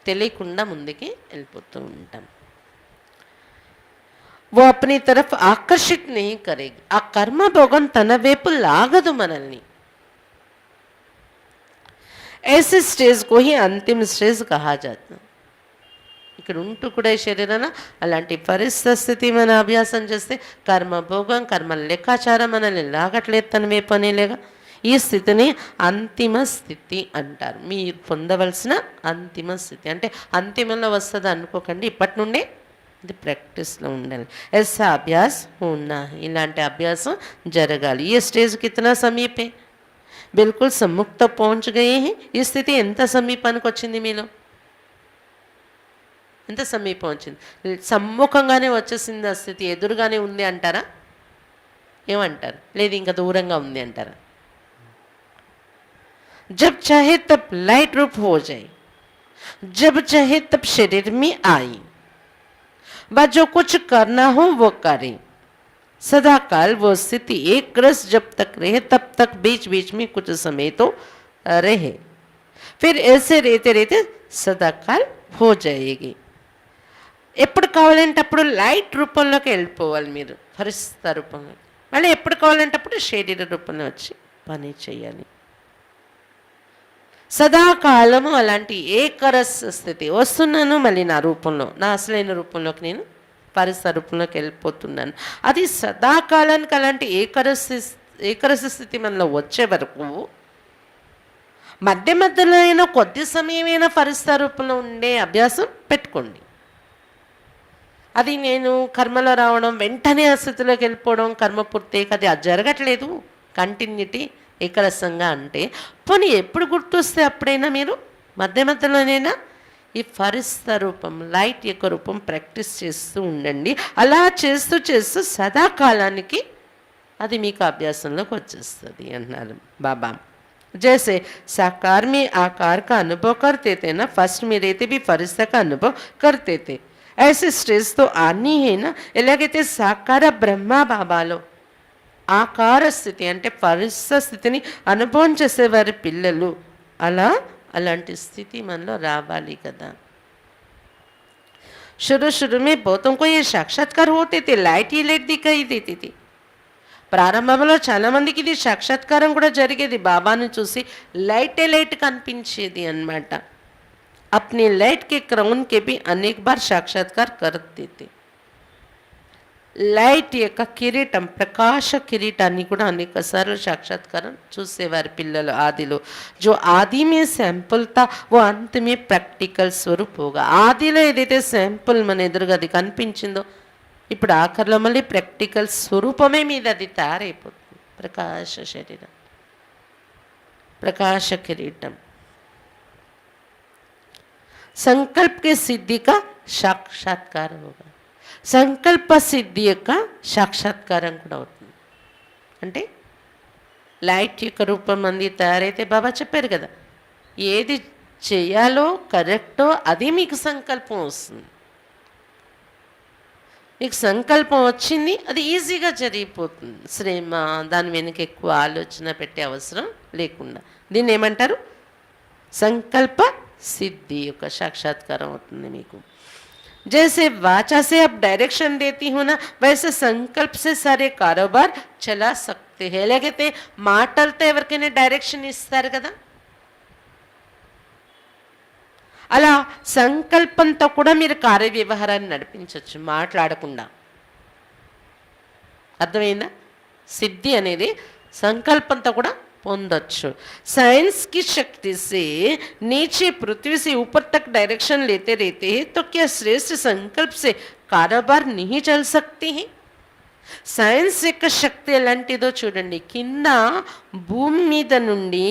తెలియకుండా ముందుకి వెళ్ళిపోతూ ఉంటాం. वो अपनी तरफ आकर्षित नहीं करेगी. ఆ కర్మ భోగం తన వైపు లాగదు మనల్ని. ऐसे स्टेज को ही अंतिम स्टेज कहा जाता. ఇక్కడ ఉంటూ కూడా శరీరాన అలాంటి పరిస్థితి మన అభ్యాసం చేస్తే కర్మ భోగం, కర్మ లెక్కాచారం మనల్ని లాగట్లేదు తన వైపు అనేలేగా. ఈ స్థితిని అంతిమ స్థితి అంటారు. మీరు పొందవలసిన అంతిమ స్థితి. అంటే అంతిమంలో వస్తుంది అనుకోకండి, ఇప్పటి నుండే ఇది ప్రాక్టీస్లో ఉండాలి. ऐसा अभ्यास होना, ఇలాంటి అభ్యాసం జరగాలి. ये स्टेज कितना समीप है, बिल्कुल सम्मुख तक पहुंच गए हैं. ఈ స్థితి ఎంత సమీపానికి వచ్చింది మీలో, ఎంత సమీపం వచ్చింది? సమ్ముఖంగానే వచ్చేసింది ఆ స్థితి, ఎదురుగానే ఉంది అంటారా, ఏమంటారు? లేదు ఇంకా దూరంగా ఉంది అంటారా? जब चाहे तब लाइट रूप हो जाए, जब चाहे तब शरीर में आई, वह जो कुछ करना हो वो करे. सदा काल वो स्थिति एक रस जब तक रहे तब तक बीच बीच में कुछ समय तो रहे, फिर ऐसे रहते रहते सदा काल हो जाएगी. ఎప్పుడు కావాలంటే అప్పుడు లైట్ రూపంలోకి వెళ్ళిపోవాలి మీరు, పరిస్థితి రూపంలో. మళ్ళీ ఎప్పుడు కావాలంటే అప్పుడు శరీర రూపంలో వచ్చి పని చేయాలి. సదాకాలము అలాంటి ఏకరస స్థితి. వస్తున్నాను మళ్ళీ నా రూపంలో, నా అసలైన రూపంలోకి నేను పరిస్థితి రూపంలోకి వెళ్ళిపోతున్నాను. అది సదాకాలానికి అలాంటి ఏకరస స్థితి మనలో వచ్చే వరకు మధ్య మధ్యలో అయినా కొద్ది సమయమైనా పరిస్థితి రూపంలో ఉండే అభ్యాసం పెట్టుకోండి. అది నేను కర్మలో రావడం, వెంటనే ఆ స్థితిలోకి వెళ్ళిపోవడం, కర్మ పూర్తి అది జరగట్లేదు. కంటిన్యూటీ ఏకరసంగా అంటే పోనీ ఎప్పుడు గుర్తొస్తే అప్పుడైనా మీరు మధ్య మధ్యలోనైనా ఈ పరిస్థితి రూపం, లైట్ యొక్క రూపం ప్రాక్టీస్ చేస్తూ ఉండండి. అలా చేస్తూ చేస్తూ సదాకాలానికి అది మీకు అభ్యాసంలోకి వచ్చేస్తుంది అన్నారు బాబా. जैसे साकार में आकार का अनुभव करते थे ना, फर्स्ट में रहते भी फरिश्ता का अनुभव करते थे. ऐसे स्टेज तो आनी है ना. ఎలాగైతే సాకార బ్రహ్మ బాబాలో ఆకార స్థితి అంటే పరిస్థితి స్థితిని అనుభవం చేసేవారి పిల్లలు, అలాంటి స్థితి మనలో రావాలి కదా. शुरू में बहुतों को ये साक्षात्कार होते थे, लाइट ही लाइट दिखाई देती थी. ప్రారంభంలో చాలామందికి ఇది సాక్షాత్కారం కూడా జరిగేది, బాబాను చూసి లైటే లైట్ కనిపించేది అన్నమాట. अपने लाइट के क्राउन के भी अनेक बार साक्षात्कार करते थे. లైట్ యొక్క కిరీటం, ప్రకాశ కిరీటాన్ని కూడా అనేక సార్లు సాక్షాత్కారం చూసేవారి పిల్లలు ఆదిలో. जो आदि में सैंपल था वो अंत में प्रैक्टिकल स्वरूप होगा. ఆదిలో ఏదైతే శాంపుల్ మన ఎదురుగా అది కనిపించిందో ఇప్పుడు ఆఖరిలో మళ్ళీ ప్రాక్టికల్ స్వరూపమే మీద అది తయారైపోతుంది. ప్రకాశ శరీరం, ప్రకాశ కిరీటం. संकल्प के सिद्धि का साक्षात्कार होगा. సంకల్ప సిద్ధి యొక్క సాక్షాత్కారం కూడా అవుతుంది. అంటే లైట్ యొక్క రూపం అంది తయారైతే బాబా చెప్పారు కదా, ఏది చేయాలో కరెక్టో అది మీకు సంకల్పం వస్తుంది. మీకు సంకల్పం వచ్చింది, అది ఈజీగా జరిగిపోతుంది. శ్రమ, దాని వెనుక ఎక్కువ ఆలోచన పెట్టే అవసరం లేకుండా. దీన్ని ఏమంటారు? సంకల్ప सिद्धि యొక్క साक्षात्कारం అవుతుంది మీకు. जैसे वाचा से आप डायरेक्शन देती हो ना, वैसे संकल्प से सारे कारोबार चला सकते हैं. ఎలాగైతే మాటలతో ఎవరికైనా డైరెక్షన్ ఇస్తారు కదా, అలా సంకల్పంతో కూడా మీరు కార్య వ్యవహారాన్ని నడిపించవచ్చు మాట్లాడకుండా. అర్థమైందా? సిద్ధి అనేది సంకల్పంతో కూడా పొందొచ్చు. साइंस की शक्ति से नीचे पृथ्वी से ऊपर तक डायरेक्शन लेते रहते हैं, तो क्या श्रेष्ठ संकल्प से कारोबार नहीं चल सकते हैं? సైన్స్ యొక్క శక్తి ఎలాంటిదో చూడండి. కింద భూమి మీద నుండి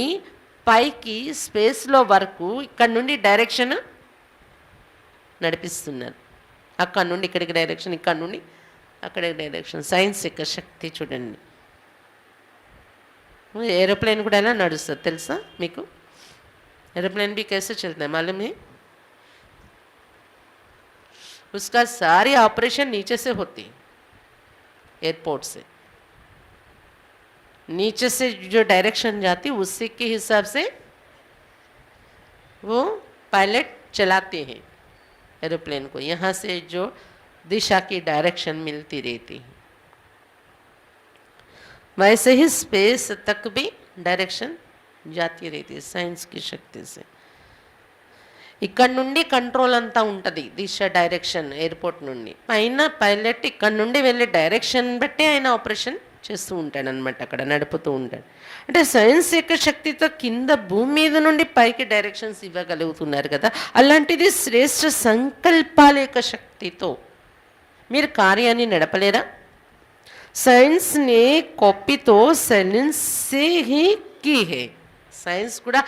పైకి స్పేస్లో వరకు ఇక్కడ నుండి డైరెక్షన్ నడిపిస్తున్నారు. అక్కడ నుండి ఇక్కడికి డైరెక్షన్, ఇక్కడ నుండి అక్కడికి డైరెక్షన్. సైన్స్ యొక్క శక్తి చూడండి. एरोप्लेन కూడా ఎలా నడుస్తుంది తెలుసా మీకు? एरोप्लेन भी कैसे चलता है मालूम है? उसका सारी ऑपरेशन नीचे से होती है, एयरपोर्ट से नीचे से जो डायरेक्शन जाती उसी के हिसाब से वो पायलट चलाते हैं एरोप्लेन को. यहाँ से जो दिशा की डायरेक्शन मिलती रहती है, वैसे ही स्पेस तक भी डायरेक्शन जाती रहती है साइंस की शक्ति से. ఇక్కడ నుండి కంట్రోల్ అంతా ఉంటుంది, దిశ డైరెక్షన్ ఎయిర్పోర్ట్ నుండి. పైన పైలట్ ఇక్కడ నుండి వెళ్ళే డైరెక్షన్ బట్టి ఆయన ఆపరేషన్ చేస్తూ ఉంటాడు అనమాట, అక్కడ నడుపుతూ ఉంటాడు. అంటే సైన్స్ యొక్క శక్తితో కింద భూమి మీద నుండి పైకి డైరెక్షన్స్ ఇవ్వగలుగుతున్నారు కదా. అలాంటిది శ్రేష్ఠ సంకల్పాల యొక్క శక్తితో మీరు కార్యాన్ని నడపలేరా? साइंस ने कॉपी तो साइलेंस से ही की है. సైన్స్ కూడా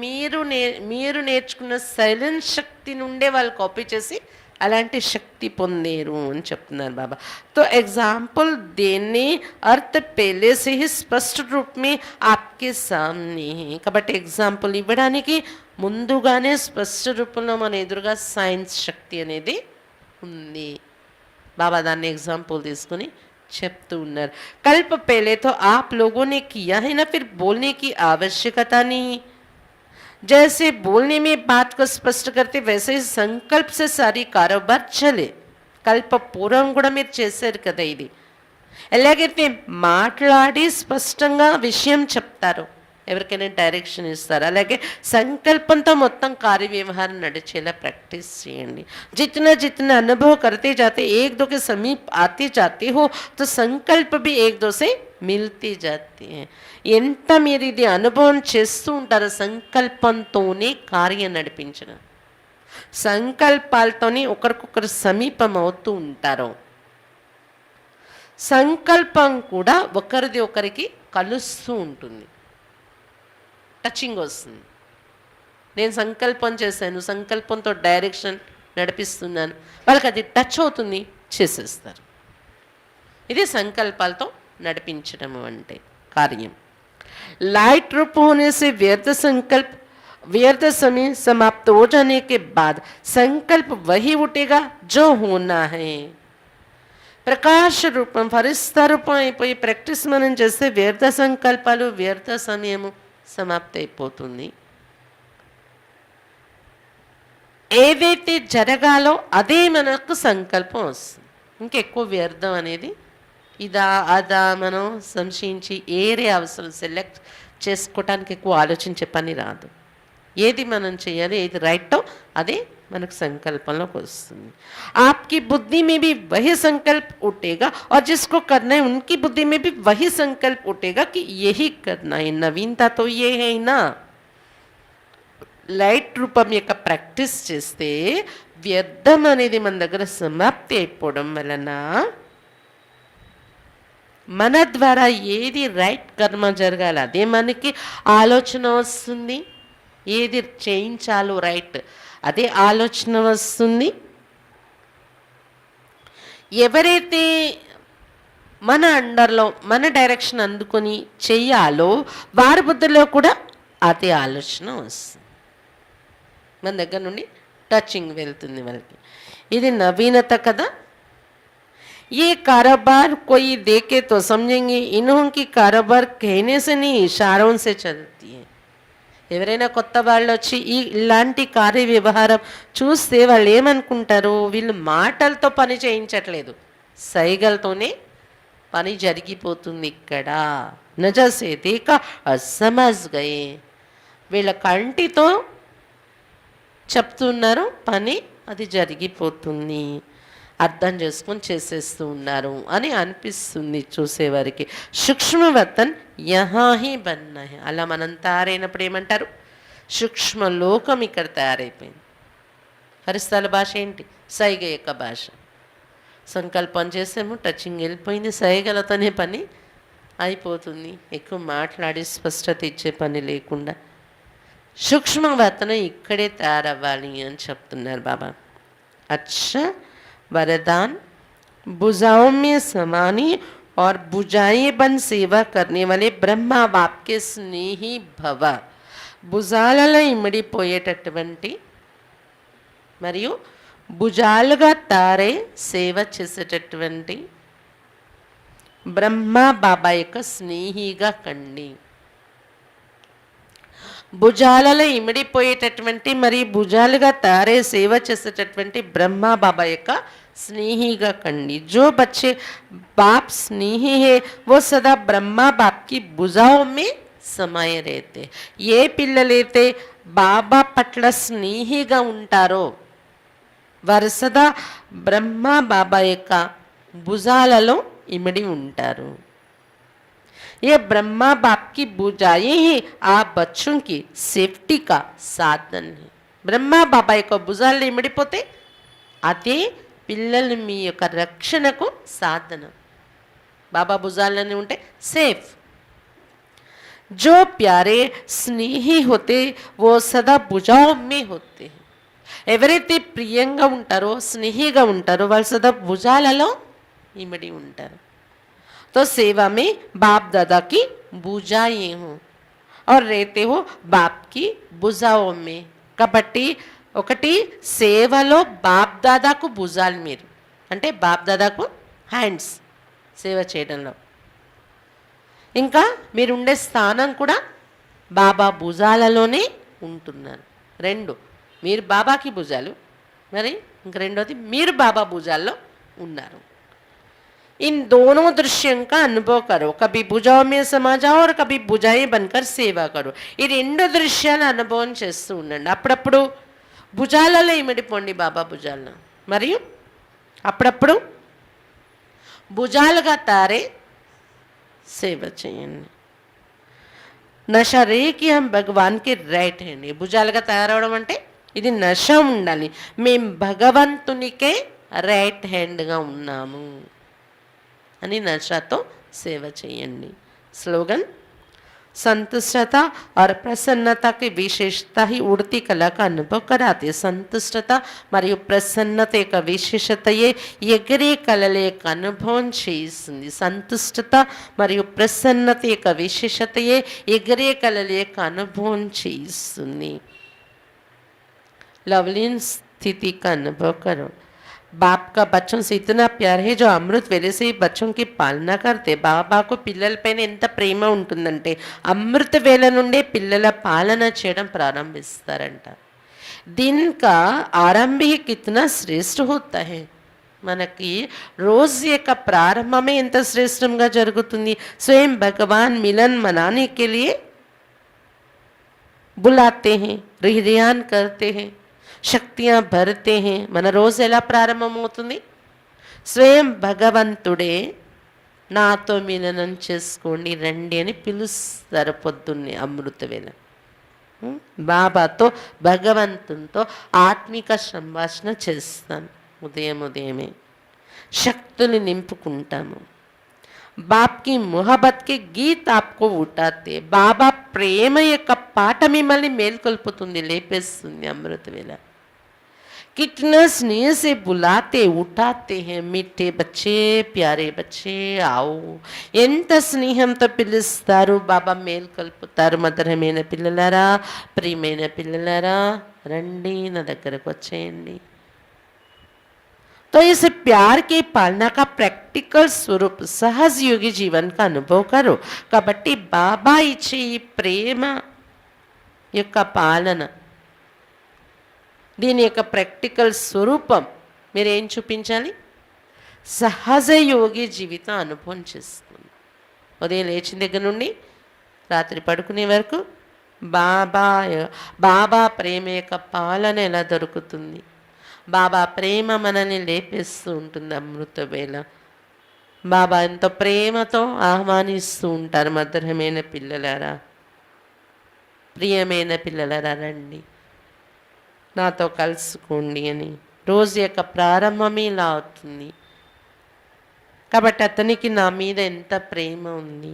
మీరు నేర్చుకున్న సైలెన్స్ శక్తి నుండే వాళ్ళు కాపీ చేసి అలాంటి శక్తి పొందేరు అని చెప్తున్నారు బాబా. तो एग्जाम्पल देने अर्थ पहले से ही स्पष्ट रूप में आपके सामने है. కాబట్టి ఎగ్జాంపుల్ ఇవ్వడానికి ముందుగానే స్పష్ట రూపంలో మన ఎదురుగా సైన్స్ శక్తి అనేది ఉంది. బాబా దాన్ని ఎగ్జాంపుల్ తీసుకుని చెప్తూ ఉన్నారు. कल्प पहले तो आप लोगों ने किया है ना, फिर बोलने की आवश्यकता नहीं. जैसे बोलने में बात को स्पष्ट करते वैसे ही संकल्प से सारी कारोबार चले. कल्प पूर्వం కూడా మీరు చేశారు కదా ఇది. ఎలాగైతే మాట్లాడి స్పష్టంగా విషయం చెప్తారో, ఎవరికైనా డైరెక్షన్ ఇస్తారు, అలాగే సంకల్పంతో మొత్తం కార్య వ్యవహారం నడిచేలా ప్రాక్టీస్ చేయండి. जितना जितना अनुभव करते जाते, एक दो के समीप आते जाते हो, तो संकल्प भी एक दो से मिलते जाते हैं. ఎంత మీరు ఇది అనుభవం చేస్తూ ఉంటారో సంకల్పంతోనే కార్యం నడిపించడం, సంకల్పాలతోనే ఒకరికొకరు సమీపం అవుతూ ఉంటారు. సంకల్పం కూడా ఒకరిది ఒకరికి కలుస్తూ ఉంటుంది, టచింగ్ వస్తుంది. నేను సంకల్పం చేశాను, సంకల్పంతో డైరెక్షన్ నడిపిస్తున్నాను, వాళ్ళకి అది టచ్ అవుతుంది, చేసేస్తారు. ఇది సంకల్పాలతో నడిపించడం అంటే కార్యం. लाइट रूप होने से व्यर्थ समय समाप्त हो जाने के बाद संकल्प वही उठेगा जो होना है. ప్రకాశ రూపం ఫరిస్తా రూపం అయిపోయి ప్రాక్టీస్ మనం చేస్తే వ్యర్థ సంకల్పాలు, వ్యర్థ సమయము సమాప్తి అయిపోతుంది. ఏదైతే జరగాలో అదే మనకు సంకల్పం వస్తుంది. ఇంకెక్కువ వ్యర్థం అనేది ఇదా అదా మనం సంశయించి ఏరే అవసరం సెలెక్ట్ చేసుకోవటానికి ఎక్కువ ఆలోచించే పని రాదు. ఏది మనం చేయాలి, ఏది రైటో అదే మనకు సంకల్పంలోకి వస్తుంది. आपकी बुद्धि में भी वही संकल्प उठेगा और जिसको करना है उनकी बुद्धि में भी वही संकल्प उठेगा कि यही करना है. नवीनता तो ये है ना. లైట్ రూపం యొక్క ప్రాక్టీస్ చేస్తే వ్యర్థం అనేది మన దగ్గర సమాప్తి అయిపోవడం వలన మన ద్వారా ఏది రైట్ కర్మ జరగాలి అదే మనకి ఆలోచన వస్తుంది. ఏది చేయించాలో రైట్ అదే ఆలోచన వస్తుంది. ఎవరైతే మన అండర్లో మన డైరెక్షన్ అందుకొని చెయ్యాలో వారి బుద్ధిలో కూడా అదే ఆలోచన వస్తుంది. మన దగ్గర నుండి టచింగ్ వెళ్తుంది వాళ్ళకి. ఇది నవీనత కదా. ये कारोबार कोई देखे तो समझेंगे इन्हों की कारोबार कहने से नहीं इशारों से चलती है. ఎవరైనా కొత్త వాళ్ళు వచ్చి ఇలాంటి కార్య వ్యవహారం చూస్తే వాళ్ళు ఏమనుకుంటారు, వీళ్ళు మాటలతో పని చేయించట్లేదు, సైగలతోనే పని జరిగిపోతుంది ఇక్కడ. నజసే దేక అసమజ్ గయే, వీళ్ళ కంటితో చెప్తున్నారు పని, అది జరిగిపోతుంది, అర్థం చేసుకొని చేసేస్తూ ఉన్నారు అని అనిపిస్తుంది చూసేవారికి. సూక్ష్మవతన్ యహాహి బన్నా హై, అలా మనం తయారైనప్పుడు ఏమంటారు, సూక్ష్మలోకం ఇక్కడ తయారైపోయింది. పరిస్థాల భాష ఏంటి, సైగ యొక్క భాష. సంకల్పం చేసాము, టచింగ్ వెళ్ళిపోయింది, సైగలతోనే పని అయిపోతుంది, ఎక్కువ మాట్లాడి స్పష్టత ఇచ్చే పని లేకుండా. సూక్ష్మవతనం ఇక్కడే తయారవ్వాలి అని చెప్తున్నారు బాబా. अच्छा वरदान, भुजाओं में समानी और भुजाएं बन सेवा करने वाले ब्रह्मा बाप के स्नेही भव. భుజాలలో ఇమిడిపోయేటటువంటి మరియు భుజాలుగా తారే సేవ చేసేటటువంటి బ్రహ్మ బాబా యొక్క స్నేహిగా కండి. భుజాలలో ఇమిడిపోయేటటువంటి మరి భుజాలుగా తారే సేవ చేసేటటువంటి బ్రహ్మ బాబా యొక్క స్నేహిగా కండి. जो बच्चे बाप स्नेही है वो सदा ब्रह्मा बाप की भुजाओं में समाये रहते. ఏ పిల్లలైతే బాబా పట్ల స్నేహిగా ఉంటారో వారు సదా బ్రహ్మ బాబా యొక్క భుజాలలో ఇమిడి ఉంటారు. ये ब्रह्मा बाप की भुजाएं ही आप बच्चों की सेफ्टी का साधन है. బ్రహ్మ బాబా యొక్క భుజాల్లో ఇమిడిపోతే అదే పిల్లలు మీ యొక్క రక్షణకు సాధనం. బాబా భుజాల్లోనే ఉంటే సేఫ్. जो प्यारे स्नेही होते वो सदा भुजाओं में होते हैं. ఎవరైతే ప్రియంగా ఉంటారో స్నేహిగా ఉంటారో వాళ్ళు సదా భుజాలలో ఇమిడి ఉంటారు. तो सेवा में बाप दादा की भुजाएं हो और रहते हो बाप की भुजाओं में. కాబట్టి ఒకటి సేవలో బాప్ దాదాకు భుజాలు మీరు, అంటే బాప్ దాదాకు హ్యాండ్స్ సేవ చేయడంలో. ఇంకా మీరుండే స్థానం కూడా బాబా భుజాలలోనే ఉంటున్నారు. రెండు, మీరు బాబాకి భుజాలు, మరి ఇంక రెండోది మీరు బాబా భుజాల్లో ఉన్నారు. इन दोनों दृश्यों का अनुभव करो. कभी भुजाओं में समा जाओ और कभी भुजाएं बनकर సేవా करो. ఈ రెండు దృశ్యాల అనుభవం చేస్తూ ఉండండి. అప్పుడప్పుడు భుజాలలో ఇమిడిపోండి బాబా భుజాలను, మరియు అప్పుడప్పుడు భుజాలుగా తారే సేవ చేయండి. నష రేకి హం భగవాన్ కి రైట్ హ్యాండ్. భుజాలుగా తయారవడం అంటే ఇది నష ఉండాలి, మేం భగవంతునికే రైట్ హ్యాండ్గా ఉన్నాము అని నషతో సేవ చేయండి. స్లోగన్, संतुष्टता और प्रसन्नता की विशेषता ही उड़ती कला का अनुभव कराते. సంతుష్టత మరియు ప్రసన్నత యొక్క విశేషతయే ఎగిరే కళల యొక్క అనుభవం చేస్తుంది. సంతుష్టత మరియు ప్రసన్నత యొక్క విశేషతయే ఎగిరే కళల యొక్క అనుభవం చేస్తుంది. लवलीन स्थिति का अनुभव करो. बाप का बच्चों से इतना प्यार है जो అమృత్ వేళ से बच्चों की पालना करते. బాబాకు పిల్లలపైన ఎంత ప్రేమ ఉంటుందంటే అమృత వేళ నుండే పిల్లల పాలన చేయడం ప్రారంభిస్తారంట. दिन का आरंभ ही कितना श्रेष्ठ होता है. మనకి రోజు యొక్క ప్రారంభమే ఎంత శ్రేష్టంగా జరుగుతుంది. स्वयं भगवान मिलन मनाने के लिए बुलाते हैं, रिहरियान करते हैं, శక్తియా భరతే హే. మన రోజు ఎలా ప్రారంభమవుతుంది, స్వయం భగవంతుడే నాతో మిలనం చేసుకోండి రండి అని పిలుస్తారు పొద్దున్నే అమృత వేళ. బాబాతో భగవంతునితో ఆత్మిక సంభాషణ చేస్తాను. ఉదయమే శక్తులు నింపుకుంటాము. బాప్కి మొహబత్కి గీత్ ఆప్కో ఉఠాతే. బాబా ప్రేమ యొక్క పాట మిమ్మల్ని మేల్కొల్పుతుంది, లేపేస్తుంది అమృత వేళ. कितना स्नेह से बुलाते उठाते हैं, मीठे बच्चे प्यारे बच्चे आओ. ఎంత స్నేహంతో పిలుస్తారు బాబా, మేల్కొల్పుతారు. మధురమైన పిల్లలారా, ప్రియమైన పిల్లలారా రండి, నా దగ్గరకు వచ్చేయండి. तो इस प्यार के पालना का प्रैक्टिकल स्वरूप सहज योगी जीवन का अनुभव करो. కాబట్టి బాబా ఇచ్చే ఈ ప్రేమ యొక్క పాలన, దీని యొక్క ప్రాక్టికల్ స్వరూపం మీరేం చూపించాలి? సహజ యోగి జీవిత అనుభవం చేస్తుంది. ఉదయం లేచిన దగ్గర నుండి రాత్రి పడుకునే వరకు బాబా ప్రేమ యొక్క పాలన ఎలా దొరుకుతుంది? బాబా ప్రేమ మనల్ని లేపేస్తూ ఉంటుంది. అమృత వేళ బాబా ఎంతో ప్రేమతో ఆహ్వానిస్తూ ఉంటారు. మధురమైన పిల్లలారా, ప్రియమైన పిల్లలారా రండి, నాతో కలుసుకోండి అని. రోజు యొక్క ప్రారంభమే ఇలా అవుతుంది. కాబట్టి అతనికి నా మీద ఎంత ప్రేమ ఉంది,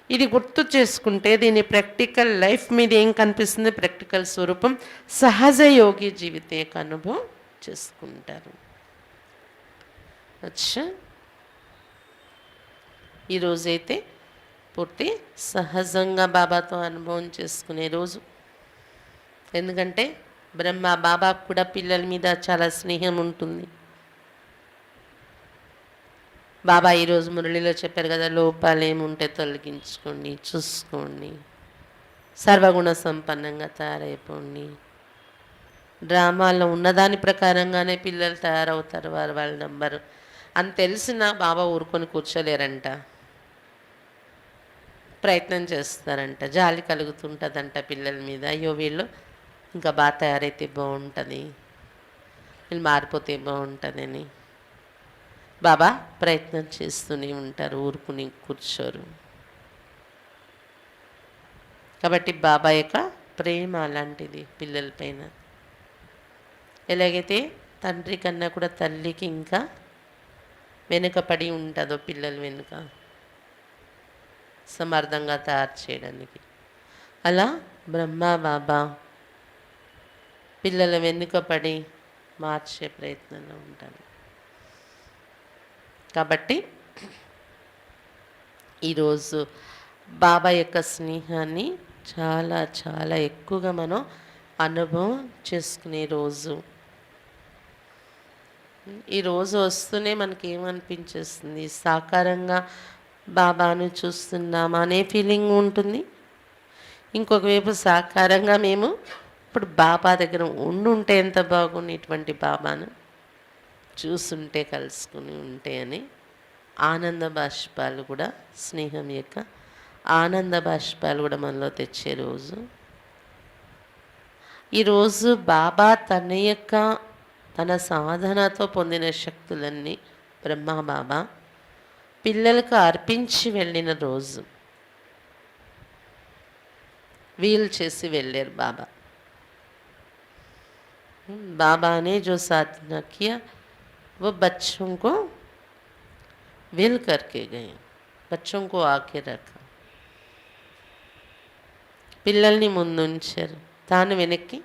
ఇది గుర్తు చేసుకుంటే దీని ప్రాక్టికల్ లైఫ్ మీద ఏం కనిపిస్తుంది? ప్రాక్టికల్ స్వరూపం సహజ యోగి జీవిత యొక్క అనుభవం చేసుకుంటారు. అచ్చా, ఈరోజైతే పూర్తి సహజంగా బాబాతో అనుభవం చేసుకునే రోజు. ఎందుకంటే బాబాకు కూడా పిల్లల మీద చాలా స్నేహం ఉంటుంది. బాబా ఈరోజు మురళిలో చెప్పారు కదా, లోపాలు ఏముంటే తొలగించుకోండి, చూసుకోండి, సర్వగుణ సంపన్నంగా తయారైపోండి. డ్రామాలో ఉన్నదాని ప్రకారంగానే పిల్లలు తయారవుతారు, వాళ్ళ నంబరు అని తెలిసిన బాబా ఊరుకొని కూర్చోలేరంట, ప్రయత్నం చేస్తారంట, జాలి కలుగుతుంటుందంట పిల్లల మీద. అయ్యో వీళ్ళు ఇంకా బాగా తయారైతే బాగుంటుంది, వీళ్ళు మారిపోతే బాగుంటుందని బాబా ప్రయత్నం చేస్తూనే ఉంటారు, ఊరుకుని కూర్చోరు. కాబట్టి బాబా యొక్క ప్రేమ అలాంటిది పిల్లలపైన. ఎలాగైతే తండ్రి కన్నా కూడా తల్లికి ఇంకా వెనుకపడి ఉంటుందో పిల్లల వెనుక సమర్థంగా తయారు చేయడానికి, అలా బాబా పిల్లల వెనుకపడి మార్చే ప్రయత్నంలో ఉంటారు. కాబట్టి ఈరోజు బాబా యొక్క స్నేహాన్ని చాలా చాలా ఎక్కువగా మనం అనుభవం చేసుకునే రోజు. ఈరోజు వస్తూనే మనకి ఏమనిపించేస్తుంది? సాకారంగా బాబాను చూస్తున్నామా అనే ఫీలింగ్ ఉంటుంది. ఇంకొక వైపు సాకారంగా మేము ఇప్పుడు బాబా దగ్గర ఉండుంటే ఎంత బాగుంది, ఇటువంటి బాబాను చూస్తుంటే కలుసుకుని ఉంటే అని ఆనంద బాష్పాలు కూడా, స్నేహం యొక్క ఆనంద బాష్పాలు కూడా మనలో తెచ్చే రోజు. ఈరోజు బాబా తన సాధనతో పొందిన శక్తులన్నీ బాబా పిల్లలకు అర్పించి వెళ్ళిన రోజు. వీలు చేసి వెళ్ళారు బాబా. బాబానే जो साधना किया वो बच्चों को विल करके गए, बच्चों को आके रखा. పిల్లల్ని ముందుంచారు, తాను వెనక్కి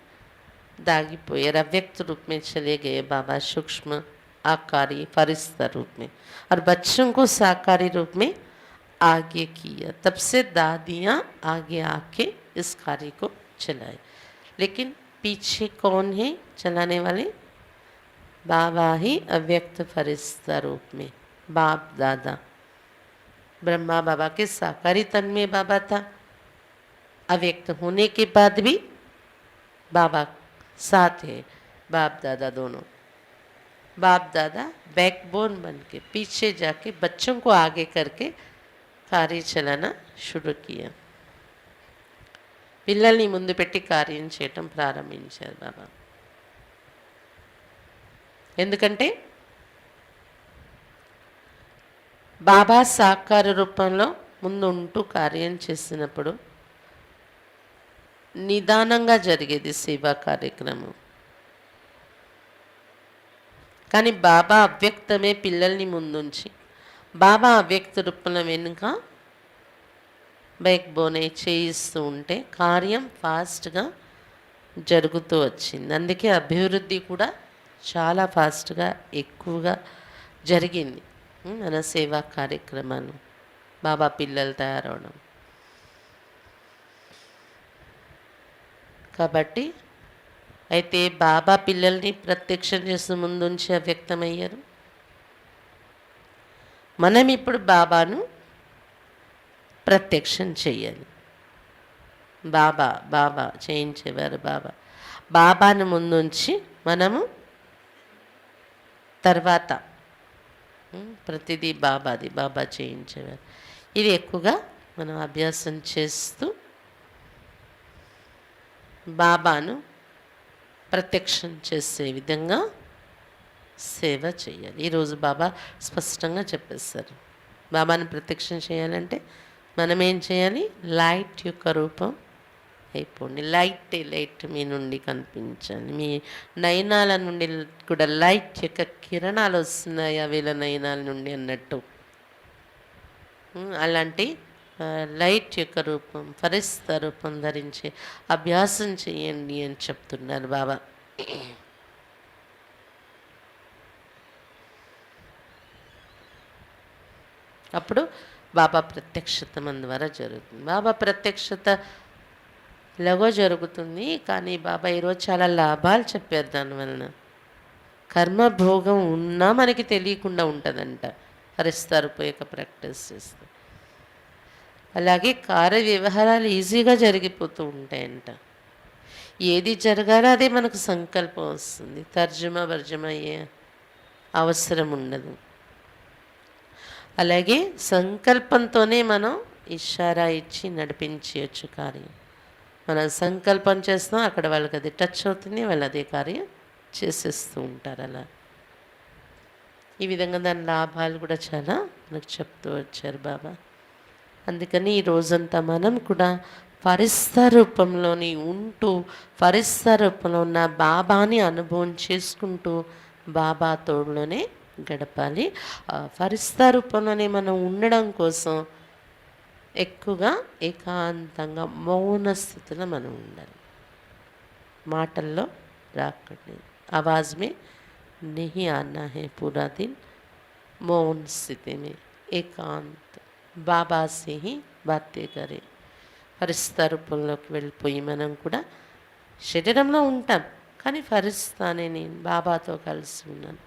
दागिपोयार. अव्यक्त रूप में चले गए बाबा, सूक्ष्म आकारी फरिश्ता रूप में, और बच्चों को साकारी रूप में आगे किया. तब से दादियाँ आगे आके इस कार्य को चलाए. लेकिन पीछे कौन है चलाने वाले? बाबा ही अव्यक्त फरिश्ता रूप में, बाप दादा. ब्रह्मा बाबा के साकारी तन में बाबा था, अव्यक्त होने के बाद भी बाबा साथ है. बाप दादा दोनों, बाप दादा बैकबोन बन के पीछे जाके बच्चों को आगे करके कार्य चलाना शुरू किया. పిల్లల్ని ముందు పెట్టి కార్యం చేయటం ప్రారంభించారు బాబా. ఎందుకంటే బాబా సాకార రూపంలో ముందు ఉంటూ కార్యం చేసినప్పుడు నిదానంగా జరిగేది సేవా కార్యక్రమం. కానీ బాబా అవ్యక్తమే పిల్లల్ని ముందుంచి, బాబా అవ్యక్త రూపంలో వెనుక బ్యాక్ బోనే చేయిస్తూ ఉంటే కార్యం ఫాస్ట్గా జరుగుతూ వచ్చింది. అందుకే అభివృద్ధి కూడా చాలా ఫాస్ట్గా ఎక్కువగా జరిగింది. మన సేవా కార్యక్రమాలు, బాబా పిల్లలు తయారవడం. కాబట్టి అయితే బాబా పిల్లల్ని ప్రత్యక్షం చేస్తూ ముందుంచి అవ్యక్తమయ్యారు. మనం ఇప్పుడు బాబాను ప్రత్యక్షం చేయాలి. బాబా బాబా చేయించేవారు. బాబాను ముందుంచి మనము తర్వాత ప్రతిదీ బాబా చేయించేవారు. ఇది ఎక్కువగా మనం అభ్యాసం చేస్తూ బాబాను ప్రత్యక్షం చేసే విధంగా సేవ చేయాలి. ఈరోజు బాబా స్పష్టంగా చెప్పేస్తారు. బాబాను ప్రత్యక్షం చేయాలంటే మనం ఏం చేయాలి? లైట్ యొక్క రూపం అయిపోండి. లైట్ మీ నుండి కనిపించాలి. మీ నయనాల నుండి కూడా లైట్ యొక్క కిరణాలు వస్తున్నాయి వీళ్ళ నయనాల నుండి అన్నట్టు. అలాంటి లైట్ యొక్క రూపం, ఫరిస్తా రూపం ధరించి అభ్యాసం చేయండి అని చెప్తున్నారు బాబా. అప్పుడు బాబా ప్రత్యక్షత మన ద్వారా జరుగుతుంది. బాబా ప్రత్యక్షత ఎలాగో జరుగుతుంది, కానీ బాబా ఈరోజు చాలా లాభాలు చెప్పారు. దానివలన కర్మభోగం ఉన్నా మనకి తెలియకుండా ఉంటుందంట హరిస్తారుపోయాక ప్రాక్టీస్ చేస్తే. అలాగే కార్య వ్యవహారాలు ఈజీగా జరిగిపోతూ ఉంటాయంట. ఏది జరగాలో అదే మనకు సంకల్పం వస్తుంది. తర్జుమ అయ్యే అవసరం ఉండదు. అలాగే సంకల్పంతోనే మనం ఇషారా ఇచ్చి నడిపించవచ్చు కార్యం. మనం సంకల్పం చేస్తాం, అక్కడ వాళ్ళకి అది టచ్ అవుతుంది, వాళ్ళు అదే కార్యం చేసేస్తూ ఉంటారు. అలా ఈ విధంగా దాని లాభాలు కూడా చాలా మనకు చెప్తూ వచ్చారు బాబా. అందుకని ఈ రోజంతా మనం కూడా ఫరిస్తా రూపంలోని ఉంటూ ఫరిస్తా రూపంలో ఉన్న బాబాని అనుభవం చేసుకుంటూ బాబా తోడులోనే గడపాలి. ఫరిస్తా రూపంలోనే మనం ఉండడం కోసం ఎక్కువగా ఏకాంతంగా మౌన స్థితిలో మనం ఉండాలి. మాటల్లో రాకండి. आवाज़ में नहीं आना है पूरा दिन. मौन स्थिति में ఏకాంత బాబా సే హీ బాతే కరే. ఫరిస్తా రూపంలోకి వెళ్ళిపోయి మనం కూడా శరీరంలో ఉంటాం, కానీ ఫరిస్తానే నేను బాబాతో కలిసి ఉన్నాను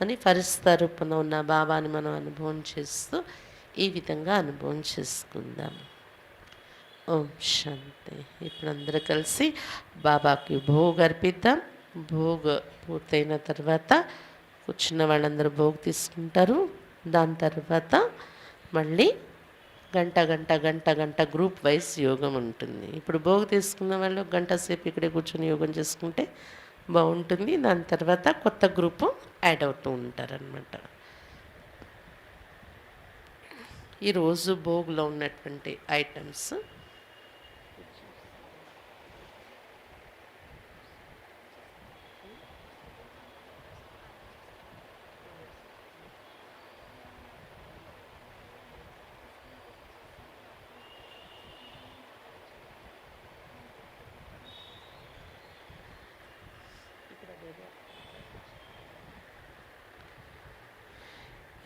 అని ఫరిస్తా రూపంలో ఉన్న బాబాని మనం అనుభవం చేస్తూ ఈ విధంగా అనుభవం చేసుకుందాం. ఓం శాంతి. ఇప్పుడు అందరూ కలిసి బాబాకి భోగ్ అర్పిద్దాం. భోగ్ పూర్తయిన తర్వాత కూర్చున్న వాళ్ళందరూ భోగ్ తీసుకుంటారు. దాని తర్వాత మళ్ళీ గంట గ్రూప్ వైజ్ యోగం ఉంటుంది. ఇప్పుడు భోగ్ తీసుకున్న వాళ్ళు గంట సేపు ఇక్కడే కూర్చొని యోగం చేసుకుంటే బాగుంటుంది. దాని తర్వాత కొత్త గ్రూపు యాడ్ అవుతూ ఉంటారనమాట. ఈరోజు భోగ్లో ఉన్నటువంటి ఐటమ్స్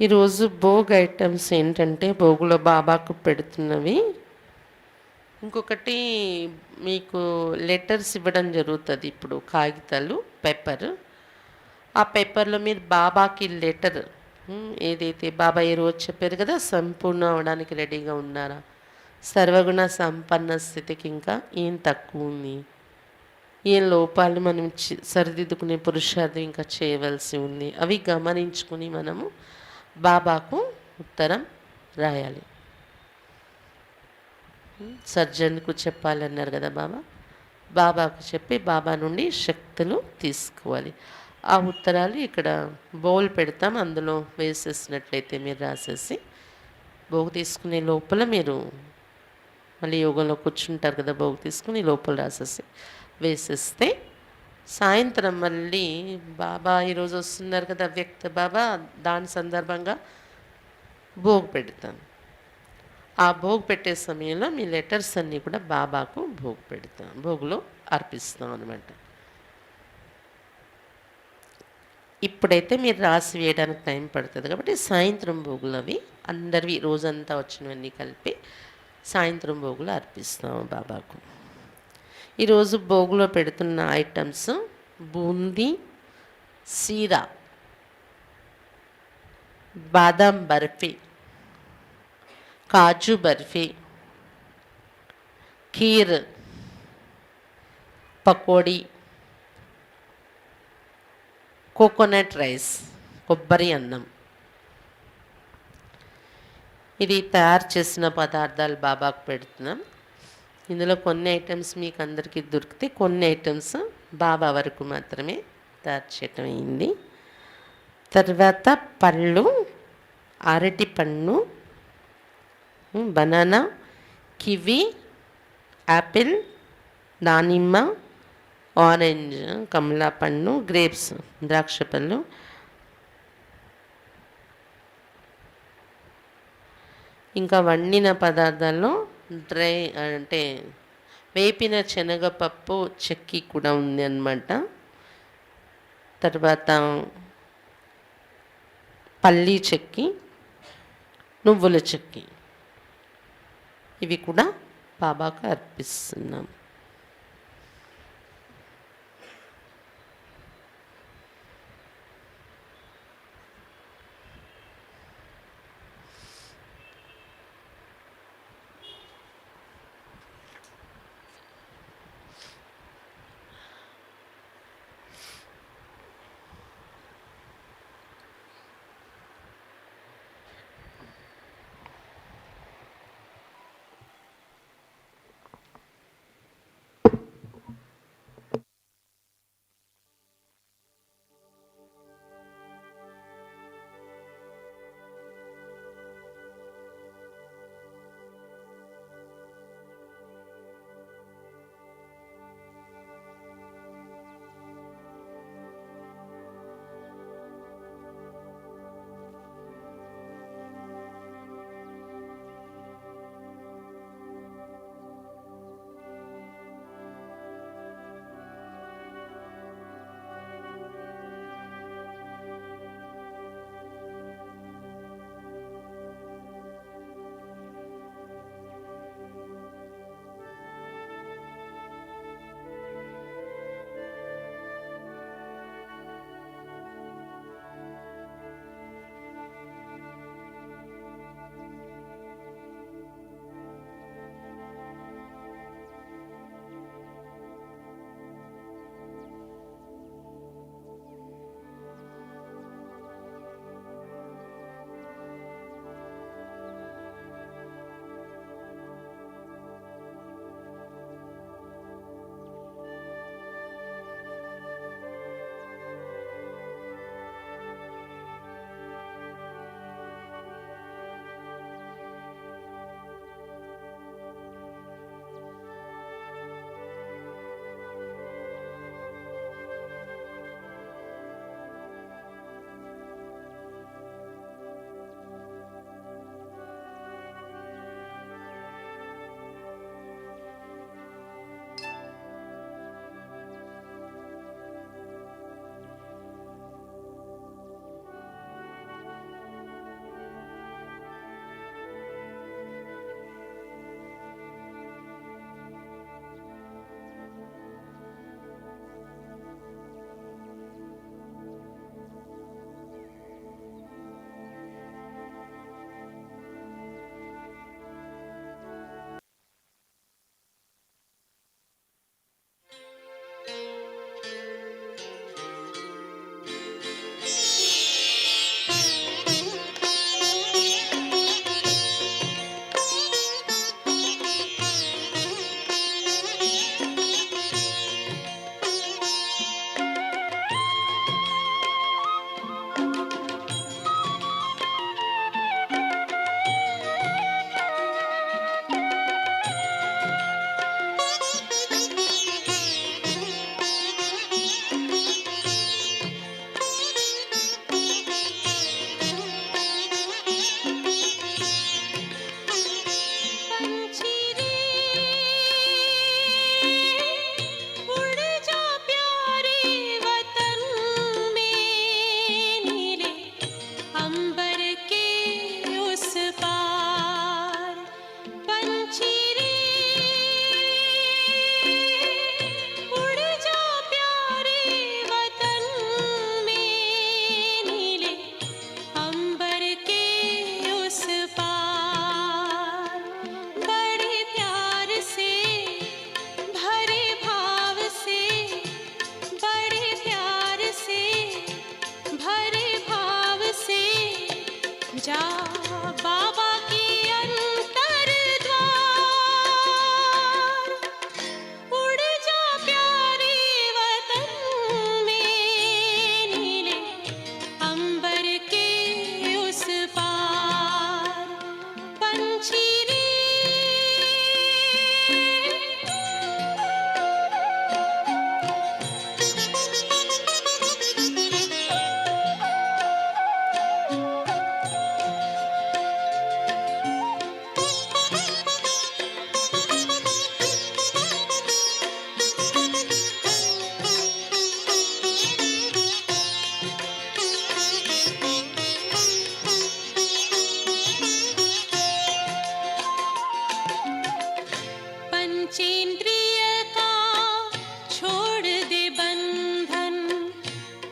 ఈరోజు భోగ్ ఐటమ్స్ ఏంటంటే భోగులో బాబాకు పెడుతున్నవి. ఇంకొకటి మీకు లెటర్స్ ఇవ్వడం జరుగుతుంది. ఇప్పుడు కాగితాలు, పేపర్. ఆ పేపర్లో మీరు బాబాకి లెటర్ ఏదైతే బాబా ఈరోజు చెప్పారు కదా, సంపూర్ణ అవడానికి రెడీగా ఉన్నారా, సర్వగుణ సంపన్న స్థితికి ఇంకా ఏం తక్కువ ఉంది, ఏం లోపాలు మనం సరిదిద్దుకునే పురుషార్థం ఇంకా చేయవలసి ఉంది, అవి గమనించుకుని మనము బాబాకు ఉత్తరం రాయాలి. సర్జన్కు చెప్పాలన్నారు కదా బాబాకు చెప్పి బాబా నుండి శక్తులు తీసుకోవాలి. ఆ ఉత్తరాలు ఇక్కడ బౌల్ పెడతాం, అందులో వేసేసినట్లయితే మీరు రాసేసి భోగు తీసుకునే లోపల మీరు మళ్ళీ యోగంలో కూర్చుంటారు కదా, భోగు తీసుకుని లోపల రాసేసి వేసేస్తే సాయంత్రం మళ్ళీ బాబా ఈరోజు వస్తున్నారు కదా వ్యక్త బాబా, దాని సందర్భంగా భోగ్ పెడతాం. ఆ భోగ్ పెట్టే సమయంలో మీ లెటర్స్ అన్నీ కూడా బాబాకు భోగ్ పెడతాం, భోగులో అర్పిస్తాం అనమాట. ఇప్పుడైతే మీరు రాసి వేయడానికి టైం పడుతుంది కాబట్టి సాయంత్రం భోగులు అవి అందరివి రోజంతా వచ్చినవన్నీ కలిపి సాయంత్రం భోగులు అర్పిస్తాం బాబాకు. ఈరోజు భోగులో పెడుతున్న ఐటమ్స్ బూందీ, సీరా, బాదం బర్ఫీ, కాజు బర్ఫీ, ఖీర్, పకోడీ, కోకోనట్ రైస్, కొబ్బరి అన్నం. ఇది తయారు చేసిన పదార్థాలు బాబాకు పెడుతున్నాం. ఇందులో కొన్ని ఐటమ్స్ మీకు అందరికీ దొరికితే కొన్ని ఐటమ్స్ బాబా వరకు మాత్రమే తయారు చేయటం అయింది. తర్వాత పళ్ళు, అరటి పండు, బనానా, కివి, యాపిల్, దానిమ్మ, ఆరెంజ్, కమలా పండు, గ్రేప్స్, ద్రాక్ష పళ్ళు, ఇంకా వండిన పదార్థాల్లో డ్రై అంటే వేపిన శనగపప్పు చెక్కి కూడా ఉంది అన్నమాట. తర్వాత పల్లీ చెక్కి, నువ్వుల చెక్కి, ఇవి కూడా బాబాకు అర్పిస్తున్నాం. जा बाबा के अंतर द्वार, उड़ जा प्यारे वतन में, नीले अंबर के उस पार। पंछी रे पंचेंद्रिय का छोड़ दे बंधन,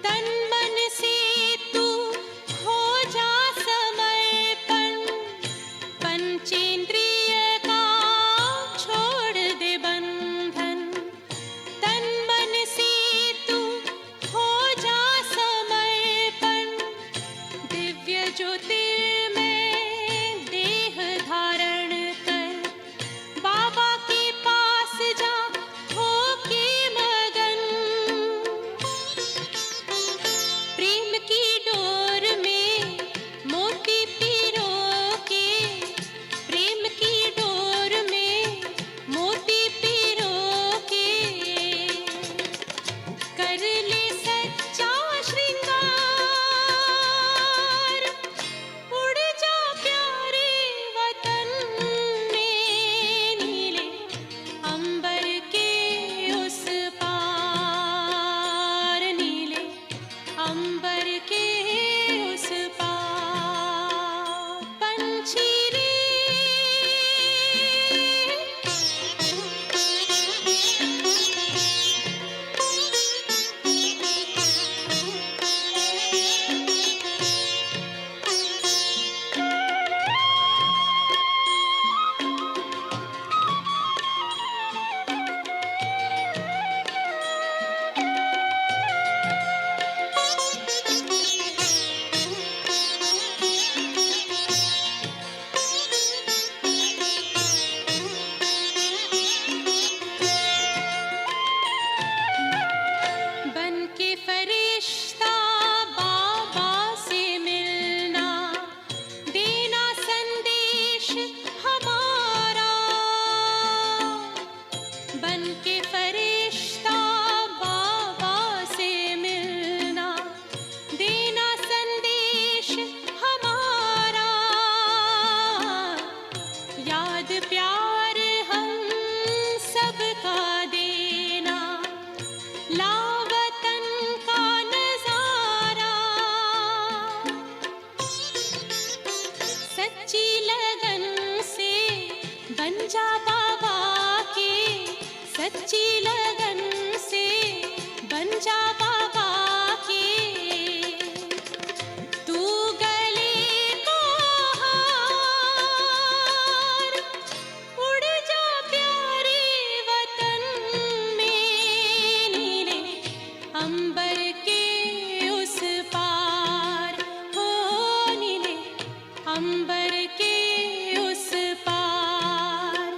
तन मन से तू हो जा समर्पण। पंचेंद्रिय का छोड़ दे बंधन, तन मन से तू हो जा समर्पण। दिव्य ज्योतिर्मय देह धारण कर, बाबा के पास जा हो के मगन। प्रेम की डोर में मोती पिरो के, प्रेम की डोर में मोती पिरो के, कर ले सच्चा श्रृंगार। उड़ जा प्यारे वतन में, नीले अंबर के उस पार, नीले अंबर के उस पार। पंछी रे बन के फरिश्ता बाबा से मिलना, देना संदेश हमारा। बन के फरिश्ता बाबा से मिलना, देना संदेश हमारा। याद प्यार हम सबका देना, लावतन का नजारा। सच्ची लगन से बन जा बाबा के, सच्ची लगन से बन जा बाबा के। तू गले को हार, उड़ जा प्यारे वतन में, नीले अंबर के उस पार। हो नीले अंबर के उस पार।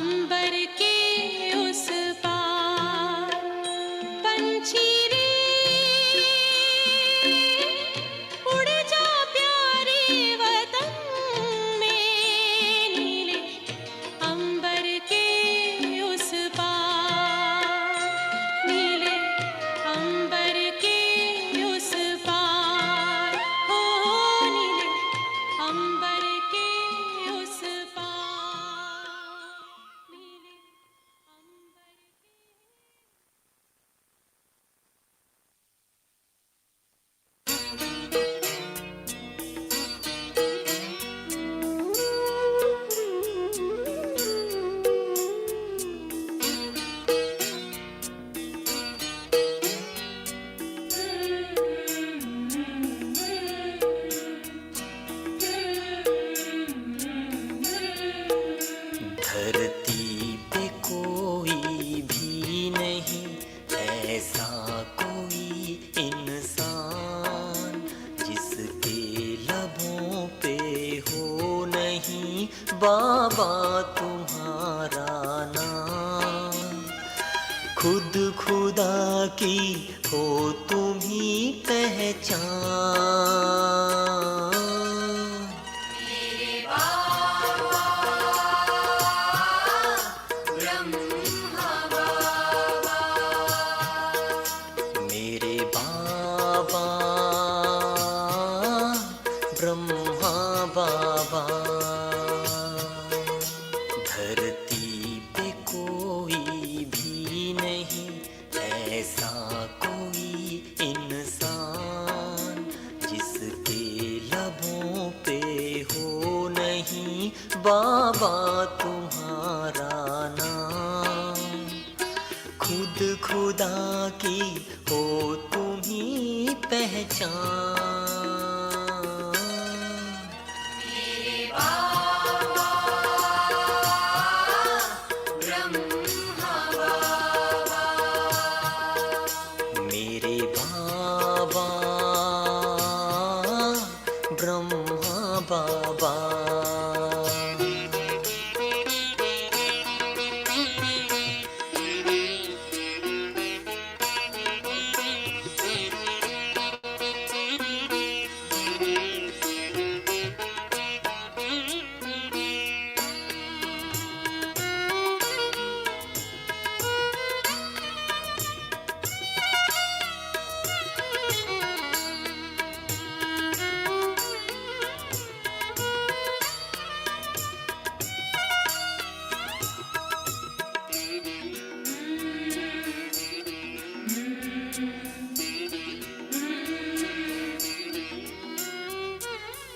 अंबर के उस पार। पंछी रे उड़ जा प्यारे वतन में, नीले अंबर के उस पार, नीले अंबर के उस पार, हो नीले अंबर के उस पार, नीले अंबर के। धरती पे कोई भी नहीं ऐसा कोई इंसान जिसके लबों पे हो नहीं बाबा तुम्हारा नाम। खुद खुदा की हो तुम ही पहचान। मेरे बाबा ब्रह्मा बाबा। धरती पे कोई भी नहीं ऐसा कोई इंसान जिसके लबों पे हो नहीं बाबा तुम्हारा नाम। खुद खुदा की हो तुम ही पहचान। मेरे बाबा ब्रह्मा बाबा।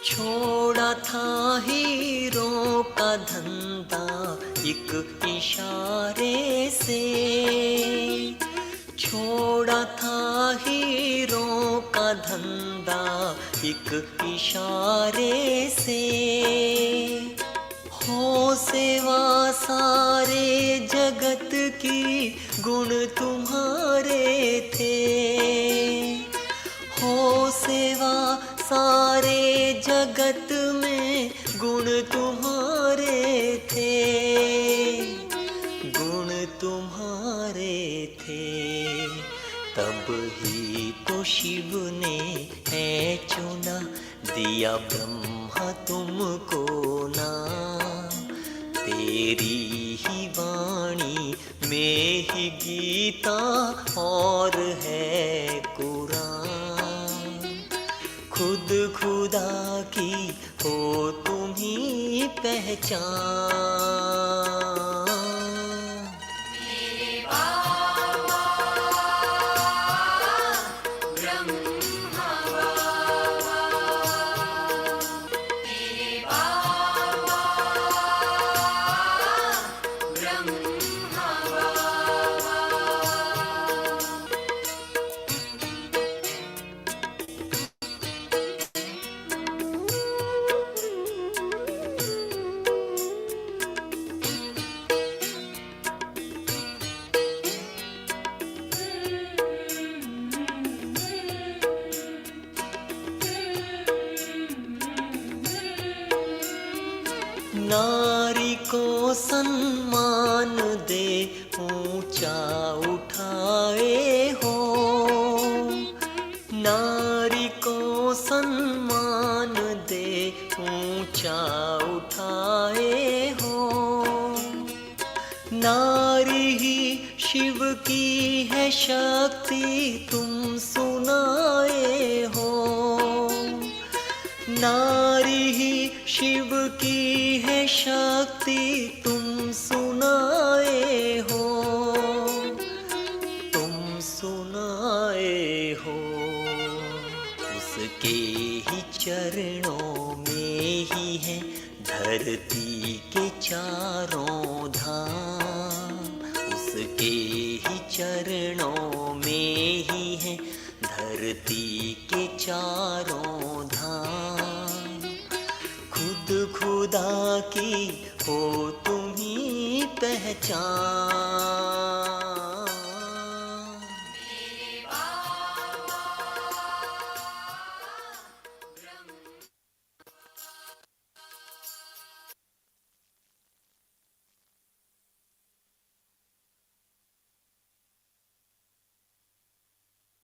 छोड़ा था हीरों का धंधा एक इशारे से। छोड़ा था हीरों का धंधा एक इशारे से। हो सेवा सारे जगत की गुण तुम्हारे थे। हो सेवा सारे जगत में गुण तुम्हारे थे। गुण तुम्हारे थे। तब ही तो शिव ने है चुना दिया ब्रह्मा तुमको नाम। तेरी ही वाणी में ही गीता और है कुरान। खुद खुदा की हो तुम ही पहचान। सम्मान दे ऊंचा उठाए हो, नारी को सम्मान दे ऊंचा उठाए हो। नारी ही शिव की है शक्ति तुम सुनाए हो, नारी ही शिव की है शक्ति तुम सुनाए हो, तुम सुनाए हो। उसके ही चरणों में ही है धरती के चारों धाम, उसके ही चरणों में ही है धरती के चारों धाम। खुद खुदा की हो तुम ही पहचान,